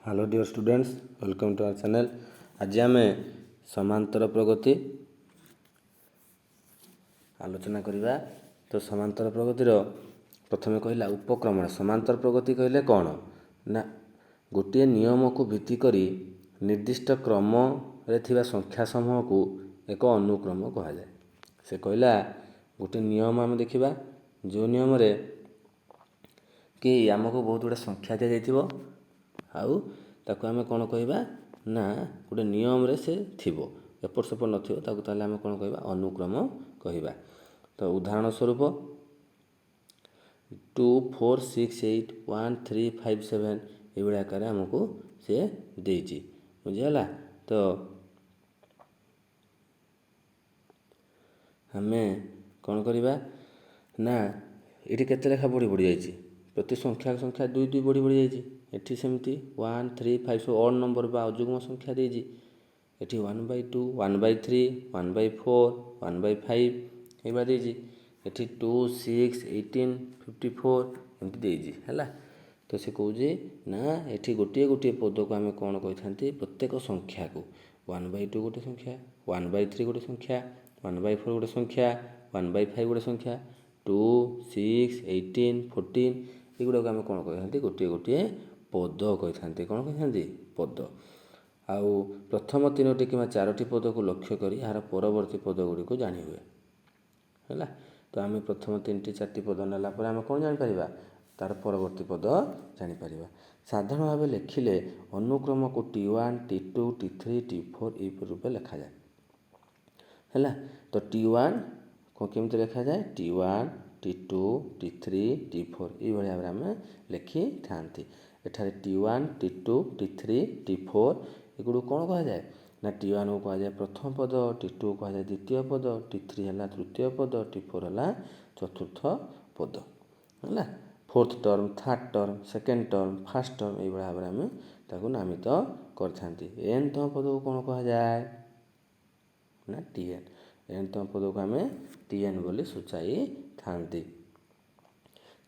Hello dear students, welcome to our channel. आज आम समांतर प्रगति आलोचना करवा। तो समांतर प्रगतिर प्रथम कहला उपक्रमण। समांतर प्रगति कहले कौन ना गोटे नियम को भित्ति करी निर्दिष्ट क्रम रे थिबा संख्या समूह को एक अनुक्रम कहा जाए। से कहला गोटे नियम आम देखिबा, जो नियम रे कि आमको बहुत गुड़ा संख्या दी जाइथिबो आउ ताको आमे कौन कहबा ना गोटे नियम रे से थिबो, एपट सेपट नथिबो, ताको ताले आमे कौन कहबा अनुक्रम कहबा। तो उदाहरण स्वरूप 2 4 6 8 1 3 5 7 ये आकार आमको से देइछि, बुझिगला। तो हमें कौन करवा ना ये केते लेखा बढ़ी बढ़ी जाइछि, प्रति संख्या संख्या 2 2 बढ़ी बढ़ी जाइछि। एठी सेमती 1 3 5 सब ऑड नंबर बा अजुग्म संख्या देइछि। एठी 1/2 1/3 1/4 1/5 एबा देइछि। एठी 2 6 18 54 एमती देइछि हैला। तो से कहूजे ना एठी गोटे गोटे पद को आमे कौन कहिथांती, प्रत्येक संख्या को 1/2 गोटे संख्या, 1/3 गोटे संख्या, 1/4 गोटे संख्या, 1/5 गोटे संख्या, 2 6 18 14 एगुड़ा आमे कौन कहिथांती गोटे गोटे पद कहिथांती। कौन कहिथांती पद। आउ प्रथम तीनोटी कि चारोटी पद को लक्ष्य करी यार परवर्ती पद गुड़ी को जानी हुए है। तो आम प्रथम 3टी 4टी पद नेला पर आम कौन जापर तार परवर्ती पद जापर। साधारण भाव लिखिले अनुक्रम को T1 T2 T3 T4 ये रूप लिखा जाए है। तो T1 को केमती लिखा जाए, T1 T2 T3 T4 ये भाव आम लिखि था। एठारे T1 T2 T3 T4 एगुड़ कौन कह जाए ना T1 को कह जाए प्रथम पद, T2 को कह जाए द्वितीय पद, T3 है तृतीय पद, T4 है चतुर्थ पद है। Fourth term, third term, second term, first term ये भाव में आम ताको नामित करथांती। एनतम पद को कौन कह जाए ना Tn। एनतम पद को आम Tn बोली सूचाई थांती।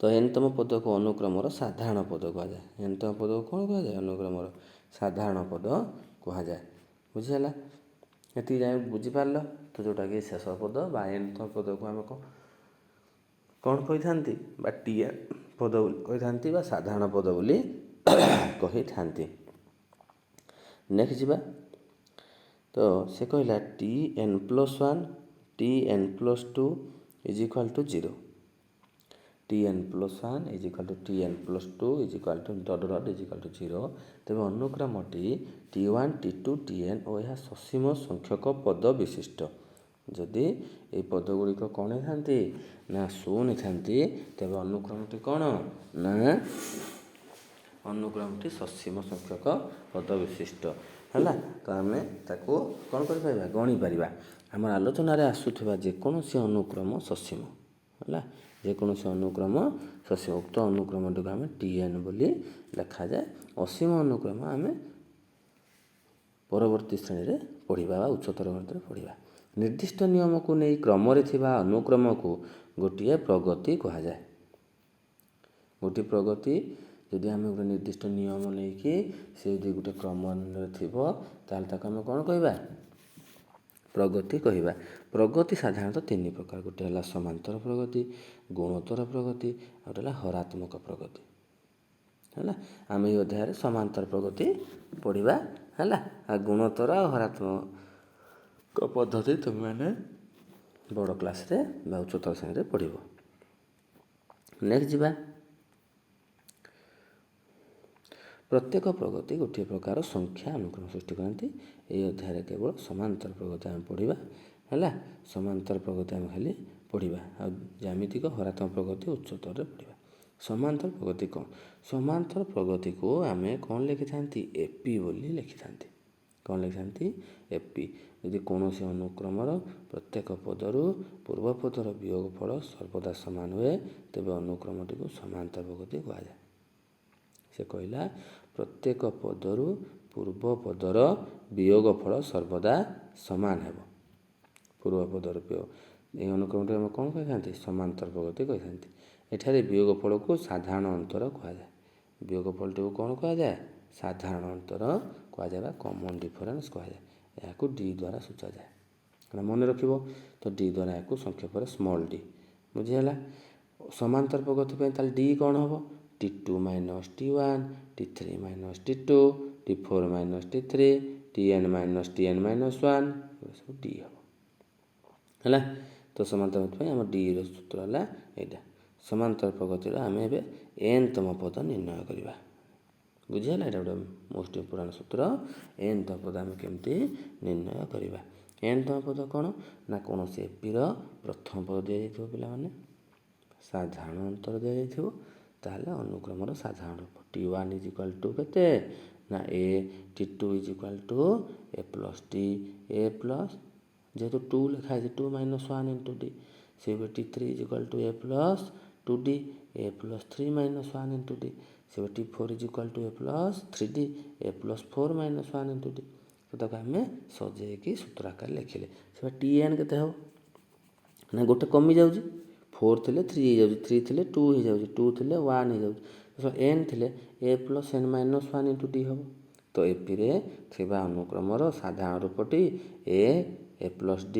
तो एनतम पद को अनुक्रम साधारण पद कह जाए। एनतम पद को कौन कह जाए अनुक्रम साधारण पद कह जाए, बुझीगला। ये जाए बुझीपार। तो जोटा कि शेष पद बा एनतम पद को आम कौन कही थांती बा Tn पद कही थांती बा साधारण पद बोली कही थांती। नेक्स्ट जीवा। तो से कहला Tn+1 Tn+2 is equal to 0। Tn+1 is equal to Tn+2 is equal to dot dot is equal to 0। तेज अनुक्रमटी T1 T2 Tn और यह ससीम संख्यक पद विशिष्ट। जदि ये पद गुड़िक कौन था ना शून्य था, तेज अनुक्रमटी कौन ना अनुक्रमटी ससीम संख्यक पद विशिष्ट है। तो आम ताको कौन कर गणी पार। आम आलोचन आसूवा जेकोसी अनुक्रम ससीम है, जेकोसी अनुक्रम ससीम। उक्त अनुक्रमटी को आम Tn बोली लिखा जाए। असीम अनुक्रम आम परवर्ती श्रेणी में पढ़ा, उच्चतर वर्ग पढ़ा। निर्दिष्ट नियम को नहीं क्रम अनुक्रम को गोटे प्रगति कह जाए। गोटे प्रगति जदि आम गोटे निर्दिष्ट नियम नहीं कि से गोटे क्रम थी ताल आम कौन कहवा प्रगति कहवा। प्रगति साधारणतः 3 प्रकार। गोटे है समांतर प्रगति, गुणोत्तर प्रगति और गोटे हरात्मक प्रगति है। आम ये अध्याय समांतर प्रगति पढ़ा है। गुणोत्तर और हरात्मक पद्धति तुम मैंने बड़ क्लास रे बा उच्चतर श्रेणी पढ़। नेक्स्ट जीवा। प्रत्येक प्रगति गोटे प्रकार संख्या अनुक्रम सृष्टि करती। ये अध्याय केवल समांतर प्रगति आम पढ़ा है। समांतर प्रगति आम खाली पढ़ा। ज्यामितिक हरात्मक प्रगति उच्चतर पढ़ा। समांतर प्रगति कौन? समांतर प्रगति को आम कौन लिखि था एपी बोली लिखि था। कौन लिखि था एपी। यदि कौन से अनुक्रमर प्रत्येक पदरु पूर्व पदर वियोगफल सर्वदा समान हुए तेज अनुक्रमटी को समांतर प्रगति कह जाए। से कहला प्रत्येक पदरु पूर्व पदर वियोगफल सर्वदा समान है। पूर्व पदर वियोग ये अनुक्रमटी आम कौन कही था समांतर प्रगति कही था। एठारे वियोगफल को साधारण अंतर कह जाए। वियोगफल को कौन कह जाए ସାଧାରଣ ଅନ୍ତର କୁହାଯାଏ ବା କମନ୍ ଡିଫରେନ୍ସ କୁହାଯାଏ। ଏହାକୁ ଡି ଦ୍ୱାରା ସୂଚାଯାଏ। ମନେ ରଖିବ ତ ଡି ଦ୍ୱାରା ଏହାକୁ ସଂକ୍ଷେପରେ ସ୍ମଲ୍ ଡି। ବୁଝିହେଲା। ସମାନ୍ତର ପ୍ରଗତି ପାଇଁ ତାହେଲେ ଡି କ'ଣ ହେବ? T2 minus T1, T3 minus T2, T4 minus T3, Tn minus Tn minus 1, ଏଗୁଡ଼ା ସବୁ ଡି ହେବ। ହେଲା। ତ ସମାନ୍ତର ପ୍ରଗତି ପାଇଁ ଆମ ଡିର ସୂତ୍ର ହେଲା ଏଇଟା। ସମାନ୍ତର ପ୍ରଗତିର ଆମେ ଏବେ n ତମ ପଦ ନିର୍ଣ୍ଣୟ କରିବା। ବୁଝିହେଲା। ଏଇଟା ଗୋଟେ ମୋଷ୍ଟ ଇମ୍ପୋର୍ଟାଣ୍ଟ ସୂତ୍ର। n ତମ ପଦ ଆମେ କେମିତି ନିର୍ଣ୍ଣୟ କରିବା? n ତମ ପଦ କ'ଣ? ନା କୌଣସି ଏପିର ପ୍ରଥମ ପଦ ଦିଆଯାଇଥିବ ପିଲାମାନେ, ସାଧାରଣ ଅନ୍ତର ଦିଆଯାଇଥିବ, ତାହେଲେ ଅନୁକ୍ରମର ସାଧାରଣ ରୂପ T1 ଇଜ୍ ଇକ୍ୱାଲ୍ ଟୁ କେତେ? ନା a, T2 is equal two a plus d, a plus ଯେହେତୁ 2 ଲେଖା ହେଇଛି 2 ମାଇନସ୍ 1 ଇଣ୍ଟୁ d, ସେବେ T3 is equal two a plus 2d, a plus 3 minus 1 into d, ସେବେ T4 is equal two a plus 3d, a plus 4 minus 1 into d। ତ ତାକୁ ଆମେ ସଜେଇକି ସୂତ୍ର ଆକାରରେ ଲେଖିଲେ ସେବେ Tn କେତେ ହେବ? ନା ଗୋଟେ କମିଯାଉଛି, 4 ଥିଲେ 3 ହେଇଯାଉଛି, 3 ଥିଲେ 2 ହେଇଯାଉଛି, 2 ଥିଲେ 1 ହେଇଯାଉଛି, n ଥିଲେ a plus n minus 1 into d ହେବ। ତ ଏପିରେ ଥିବା ଅନୁକ୍ରମର ସାଧାରଣ ରୂପଟି a plus d,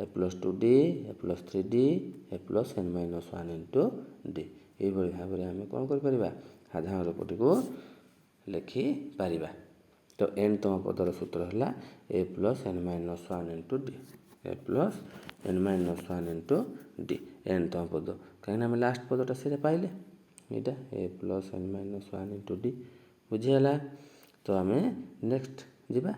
a plus 2d, a plus 3d, a plus n minus 1 into d। ଏଇଭଳି ଭାବରେ ଆମେ କ'ଣ କରିପାରିବା? ସାଧାରଣ ରୂପଟିକୁ ଲେଖିପାରିବା। ତ n ତମ ପଦର ସୂତ୍ର ହେଲା a plus n minus 1 into d, a plus n minus 1 into d। n ତମ ପଦ କାହିଁକିନା ଆମେ ଲାଷ୍ଟ ପଦଟା ସେଇଟା ପାଇଲେ, ଏଇଟା a plus n minus 1 into d। ବୁଝିହେଲା। ତ ଆମେ ନେକ୍ସଟ ଯିବା।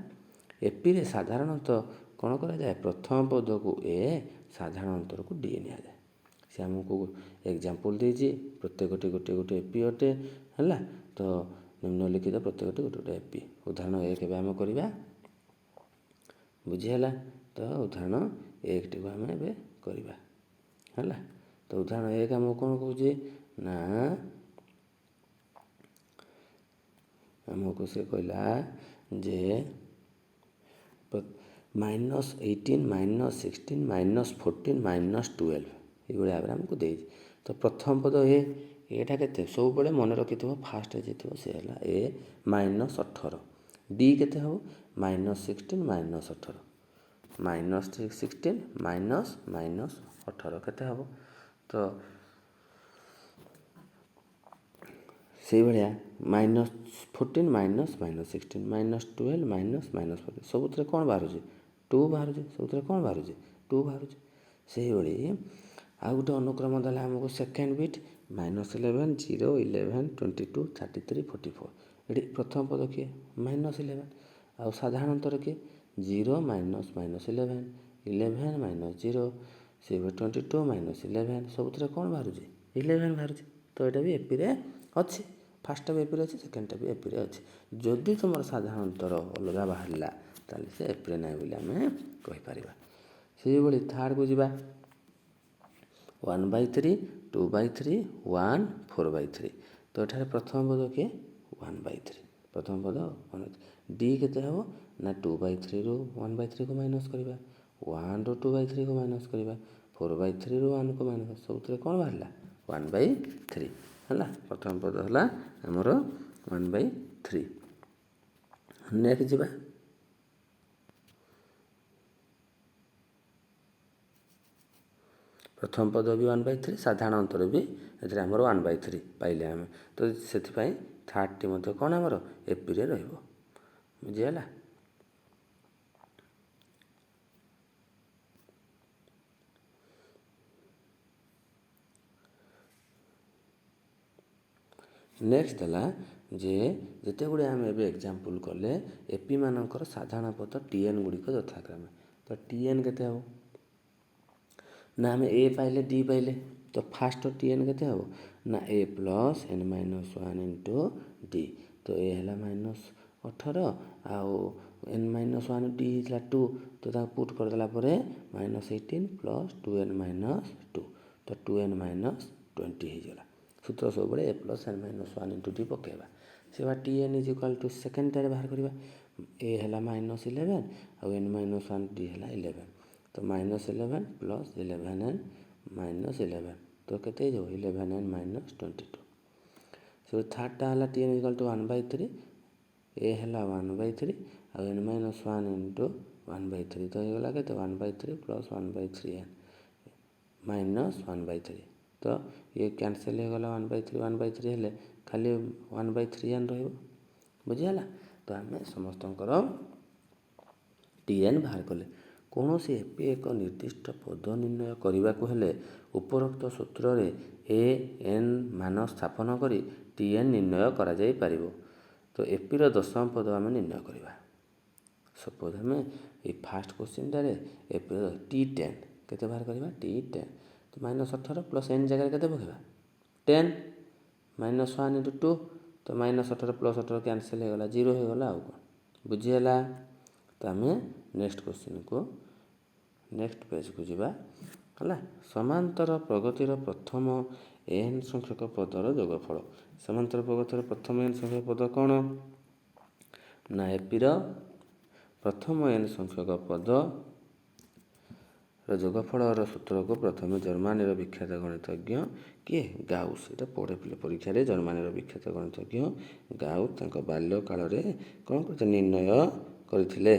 ଏପିରେ ସାଧାରଣତଃ କ'ଣ କରାଯାଏ? ପ୍ରଥମ ପଦକୁ a, ସାଧାରଣ ଅନ୍ତରକୁ d ନିଆଯାଏ। ସେ ଆମକୁ ଏକ୍ଜାମ୍ପଲ୍ ଦେଇଛି, ପ୍ରତ୍ୟେକଟି ଗୋଟିଏ ଗୋଟିଏ ଏପି ଅଟେ। ହେଲା। ତ ନିମ୍ନଲିଖିତ ପ୍ରତ୍ୟେକଟି ଗୋଟିଏ ଗୋଟିଏ ଏପି। ଉଦାହରଣ 1 ଏବେ ଆମେ କରିବା। ବୁଝିହେଲା। ତ ଉଦାହରଣ 1ଟିକୁ ଆମେ ଏବେ କରିବା। ହେଲା। ତ ଉଦାହରଣ 1 ଆମକୁ କ'ଣ କହୁଛି? ନା ଆମକୁ ସେ କହିଲା ଯେ -18, -16, -14, -12 ଏଇଭଳି ଭାବରେ ଆମକୁ ଦେଇଛି। ତ ପ୍ରଥମ ପଦ ଏଟା କେତେ? ସବୁବେଳେ ମନେ ରଖିଥିବ, ଫାଷ୍ଟ ହେଇଥିବ ସେ ହେଲା a -18, d କେତେ ହେବ? -16 -18, -16 -18 କେତେ ହେବ? ତ ସେଇଭଳିଆ -14 -16 -12 -14 ସବୁଥିରେ କ'ଣ ବାହାରୁଛି? 2 ବାହାରୁଛି। ସବୁଥିରେ କ'ଣ ବାହାରୁଛି? 2 ବାହାରୁଛି। ସେଇଭଳି ଆଉ ଗୋଟେ ଅନୁକ୍ରମ ଦେଲା ଆମକୁ ସେକେଣ୍ଡ ବିଟ୍ -11, 0, 11, 22, 33, 44। ଏଠି ପ୍ରଥମ ପଦ କିଏ? -11। ଆଉ ସାଧାରଣ ଅନ୍ତର କିଏ? 0 -11, 11 -0, ସେଇଭଳି 22 -11 ସବୁଥିରେ କ'ଣ ବାହାରୁଛି? 11 ବାହାରୁଛି। ତ ଏଇଟା ବି ଏପିରେ ଅଛି। ଫାର୍ଷ୍ଟଟା ବି ଏପିରେ ଅଛି, ସେକେଣ୍ଡଟା ବି ଏପିରେ ଅଛି। ଯଦି ତୁମର ସାଧାରଣ ଅନ୍ତର ଅଲଗା ବାହାରିଲା ତାହେଲେ ସେ ଏପିରେ ନାହିଁ ବୋଲି ଆମେ କହିପାରିବା। ସେଇଭଳି ଥାର୍ଡ଼କୁ ଯିବା। 1/3, 2/3, 1, 4/3। ତ ଏଠାରେ ପ୍ରଥମ ପଦ କିଏ? 1/3। ପ୍ରଥମ ପଦ 1/3। d କେତେ ହେବ? ନା 2/3ରୁ 1/3କୁ ମାଇନସ୍ କରିବା, 1ରୁ 2/3କୁ ମାଇନସ୍ କରିବା, 4/3ରୁ 1କୁ ମାଇନସ୍, ସବୁଥିରେ କ'ଣ ବାହାରିଲା? 1/3। ହେଲା। ପ୍ରଥମ ପଦ ହେଲା ଆମର 1/3। ନେକ୍ସଟ ଯିବା। ପ୍ରଥମ ପଦ ବି 1/3, ସାଧାରଣ ଅନ୍ତର ବି ଏଥିରେ ଆମର 1/3 ପାଇଲେ ଆମେ। ତ ସେଥିପାଇଁ ଥାର୍ଡ଼ଟି ମଧ୍ୟ କ'ଣ ଆମର ଏପିରେ ରହିବ। ବୁଝିହେଲା। ନେକ୍ସଟ ହେଲା ଯେ ଯେତେଗୁଡ଼ିଏ ଆମେ ଏବେ ଏକ୍ଜାମ୍ପଲ୍ କଲେ ଏପି ମାନଙ୍କର ସାଧାରଣ ପଦ Tn ଗୁଡ଼ିକ ଯଥାକ୍ରମେ। ତ Tn କେତେ ହେବ? ନା ଆମେ a ପାଇଲେ d ପାଇଲେ। ତ ଫାଷ୍ଟ Tn କେତେ ହେବ? ନା a plus n minus 1 into d। ତ a ହେଲା -18 ଆଉ n ମାଇନସ୍ 1 d ହେଇଥିଲା 2। ତ ତାକୁ ପୁଟ୍ କରିଦେଲା ପରେ -18 ପ୍ଲସ୍ 2n ମାଇନସ୍ 2। ତ 2n ମାଇନସ୍ 20 ହେଇଗଲା। ସୂତ୍ର ସବୁବେଳେ a plus n minus 1 into d ପକାଇବା। ସେବା Tn ଇଜ୍ ଇକ୍ୱାଲ୍ ଟୁ ସେକେଣ୍ଡଟାରେ ବାହାର କରିବା। a ହେଲା -11 ଆଉ n ମାଇନସ୍ 1 d ହେଲା 11। ତ -11 ପ୍ଲସ୍ 11n ମାଇନସ୍ 11। ତ କେତେ ହେଇଯିବ? 11n minus 22। ସେ ଥାର୍ଡ଼ଟା ହେଲା Tn ଇଜ୍ ଇକ୍ୱାଲ୍ ଟୁ 1/3 ए है 1/3 और n - 1 इंटू 1/3 तो होगा के 1/3 प्लस 1/3 n - 1/3 तो ये कैंसल हो गला 1/3 हेले खाली 1/3 n रही बुझीगला। तो आम समस्त Tn बाहर कले कौन सी एपी एक निर्दिष्ट पद निर्णय करने को हेले उपरोक्त सूत्र ए एन मान स्थापन करी Tn निर्णय करा जाई परिबो। तो एपीर दशम पद आम निर्णय करवा। सपोज आम ये फास्ट क्वेश्चन टारे एपी T10 केते बाहर करवा T10 तो -18 प्लस n जगह केते पकेबा 10 -1 इंटू 2 तो -18 प्लस 18 कैंसल हो गला 0 हो गला आउ कौन बुझीगला। तो आम नेक्स्ट क्वेश्चन को नेक्स्ट पेज को जीवा है समांतर प्रगतिर प्रथम n संख्यक पदर जोगफल। समांतर प्रगतिर प्रथम n संख्यक पद कौन ना एपीर प्रथम n संख्यक पद जोगफल सूत्र को प्रथम जर्मानी विख्यात गणितज्ञ किए गाउस ये पढ़े परीक्षा जर्मानी विख्यात गणितज्ञ गाउस बाल्य काल कौन कर निर्णय करथिले।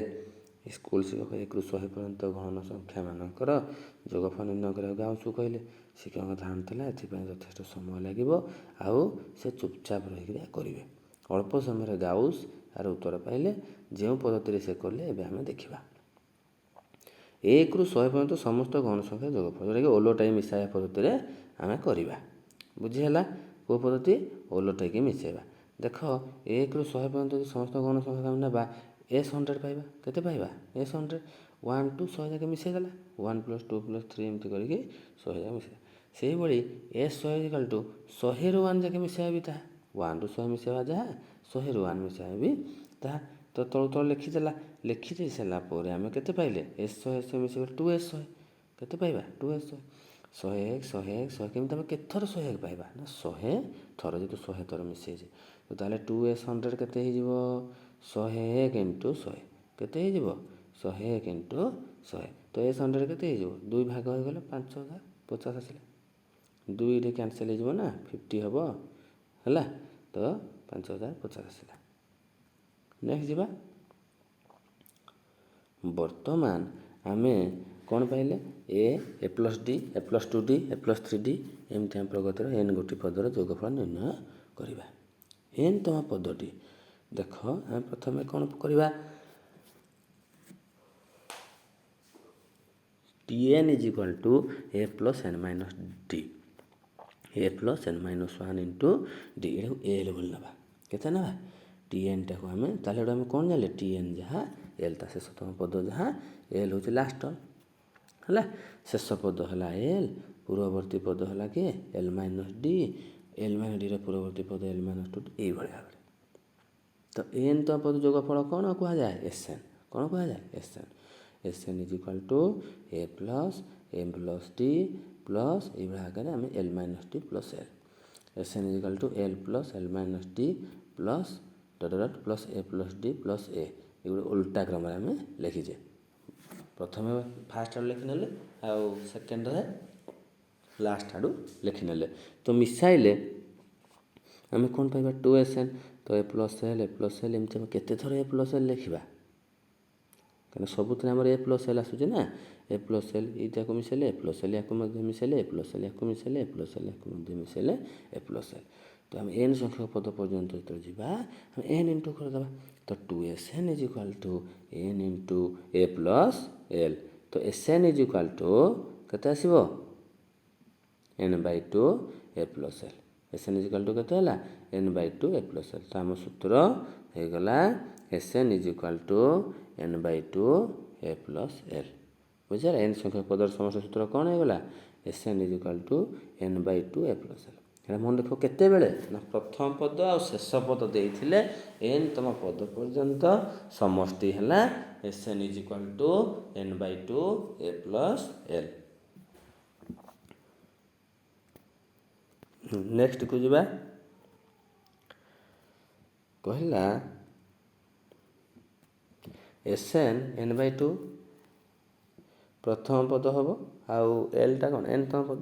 स्कूल शिक्षक 1 ରୁ 100 पर्यंत गणन संख्या मानकर जोगफल निर्णय करा गाउस को कहले शिक्षक ध्यान था एपाई यथेष समय लगे आउ से चुपचाप रही करेंगे अल्प समय गाउस यार उत्तर पाइले जो पद्धति से कले आम देखा 1 ରୁ 100 पर्यंत समस्त गण संख्या जोगफल जोटा कि ओलोटाई मिसाया पद्धति आम करवा बुझीगला। कौ पद्धति ओलोटाई मिसेवा देख 1 ରୁ 100 पर्यंत समस्त गण संख्या ना S100 पाइबा केते पाइबा S100 1 टू 100 जाके मिसेदेला 1 + 2 + 3 एमती करके 100 जाके मिसे से भाई S100 = 100 ରୁ 1 जाके मिसेबा भी ताहा 1 ରୁ 100 मिसेबा जहाँ 100 ରୁ 1 मिसेबा भी ताहा तो तल लिखिदेला लिखि दे सारा पर आम केते पाइले S100 मिसेबा 2S100 केते पाइबा 2S100 101 101 100 केमती आम केते थर 101 पाइबा ना 100 थर जो 100 थर मिसेजे तो ताले 2S100 केते हो जिवो 101 इंटू 100 केते हो जिवो 101 इंटू 100 तो S100 केते हो जिवो 2 भाग हो गला 5050 आसिला 2 रे कैंसिल हो जिवो ना 50 हबो हला तो 5050 आसिला। नेक्स्ट जीवा वर्तमान आमे कौन पाइले A plus D A plus 2d A plus 3d एमती आम प्रगतिर n गोटी पदर जोगफल निर्णय करवा। n तम पदटी देख आम प्रथम कौन करवा Tn = a + n - d a + n - 1 into d ये एल बोल ना केते ना Tn टाक आम ताले आम कौन जाने Tn जहाँ एल ता शेषतम पद जहाँ एल हूँ लास्ट है शेष पद है एल पूर्ववर्ती पद है कि l - d l - d पूर्ववर्ती पद l - 2 ये भाव तो n तो पद जोगफल कौन कह जाए Sn कौन कह जाए Sn Sn = a + m + d plus ये आगे आम l - d + l Sn = l + l - d plus dot plus a + d + a ये उल्टा क्रम आम लिखीजे प्रथम फास्ट आड़ लिखिने आउ सेकेंड लास्ट आड़ लिखिने तो मिसाइले आम कौन पाइबा 2Sn तो a + l एमती आम केते थर a + l लिखा कहीं सबुत a + l आसूँ ना a + l या मिसेले a + l या मिसेले a + l या मिसेले a + l या मिसेले a + l तो आम n संख्यक पद पर्यंत जो जावा हम n इंटू करदे तो 2Sn = n into a + l तो Sn = केते आसीबो n/2 a + l Sn = केते होला n/2 a + l तो आम सूत्र हो गला Sn = n/2 a + l बुझे n संख्यक पदर समस्त सूत्र कौन हो गला Sn = n/2 a + l मन रख केते बेले ना प्रथम पद आ शेष पद देइथिले n तम पद पर्यंत समष्टि है Sn = n/2 a + l। Next को जीवा कहला Sn n/2 प्रथम पद हम आउ l टा कौन n तम पद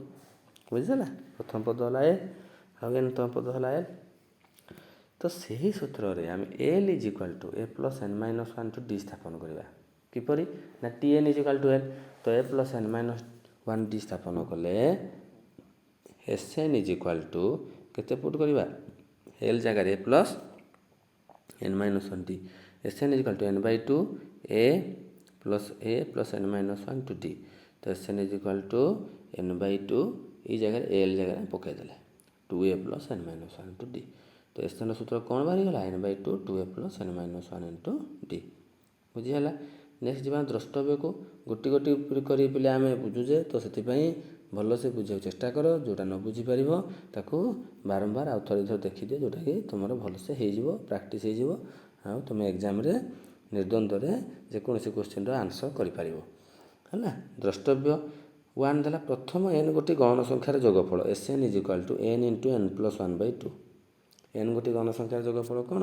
बुझेगा प्रथम पद है a आउ n तम पद है l ତ ସେହି ସୂତ୍ରରେ ଆମେ L is equal to A plus N minus one to D ସ୍ଥାପନ କରିବା। କିପରି ନା T N is equal to L, ତ A plus N minus one D ସ୍ଥାପନ କଲେ S N is equal to କେତେ ପୁଟ୍ କରିବା, ଏଲ୍ ଜାଗାରେ A plus N minus one D, S N is equal to N by two A plus N minus one to D. ତ S N is equal to N by two ଏଇ ଜାଗାରେ L ଜାଗାରେ ପକାଇଦେଲେ two A plus N minus one to D. ତ S ଏନ୍ର ସୂତ୍ର କ'ଣ ବାହାରିଗଲା, N by two two A plus N minus one into D. ବୁଝିହେଲା। ନେକ୍ସଟ ଯିବା ଦ୍ରଷ୍ଟବ୍ୟକୁ। ଗୋଟି ଗୋଟି କରି ପିଲା ଆମେ ବୁଝୁଛେ, ତ ସେଥିପାଇଁ ଭଲସେ ବୁଝିବାକୁ ଚେଷ୍ଟା କର। ଯେଉଁଟା ନ ବୁଝିପାରିବ ତାକୁ ବାରମ୍ବାର ଆଉ ଥରେ ଦେଖିଦିଅ, ଯେଉଁଟାକି ତୁମର ଭଲସେ ହେଇଯିବ, ପ୍ରାକ୍ଟିସ୍ ହେଇଯିବ, ଆଉ ତୁମେ ଏକ୍ଜାମ୍ରେ ନିର୍ଦ୍ୱନ୍ଦରେ ଯେକୌଣସି କୋଶ୍ଚିନ୍ର ଆନ୍ସର୍ କରିପାରିବ। ହେଲା। ଦ୍ରଷ୍ଟବ୍ୟ ୱାନ୍ ଦେଲା, ପ୍ରଥମ ଏନ୍ ଗୋଟି ଗୌଣ ସଂଖ୍ୟାର ଯୋଗଫଳ S N is equal to N into N plus one by two. N ଗୋଟି ଗୌଣ ସଂଖ୍ୟାର ଯୋଗଫଳ କ'ଣ,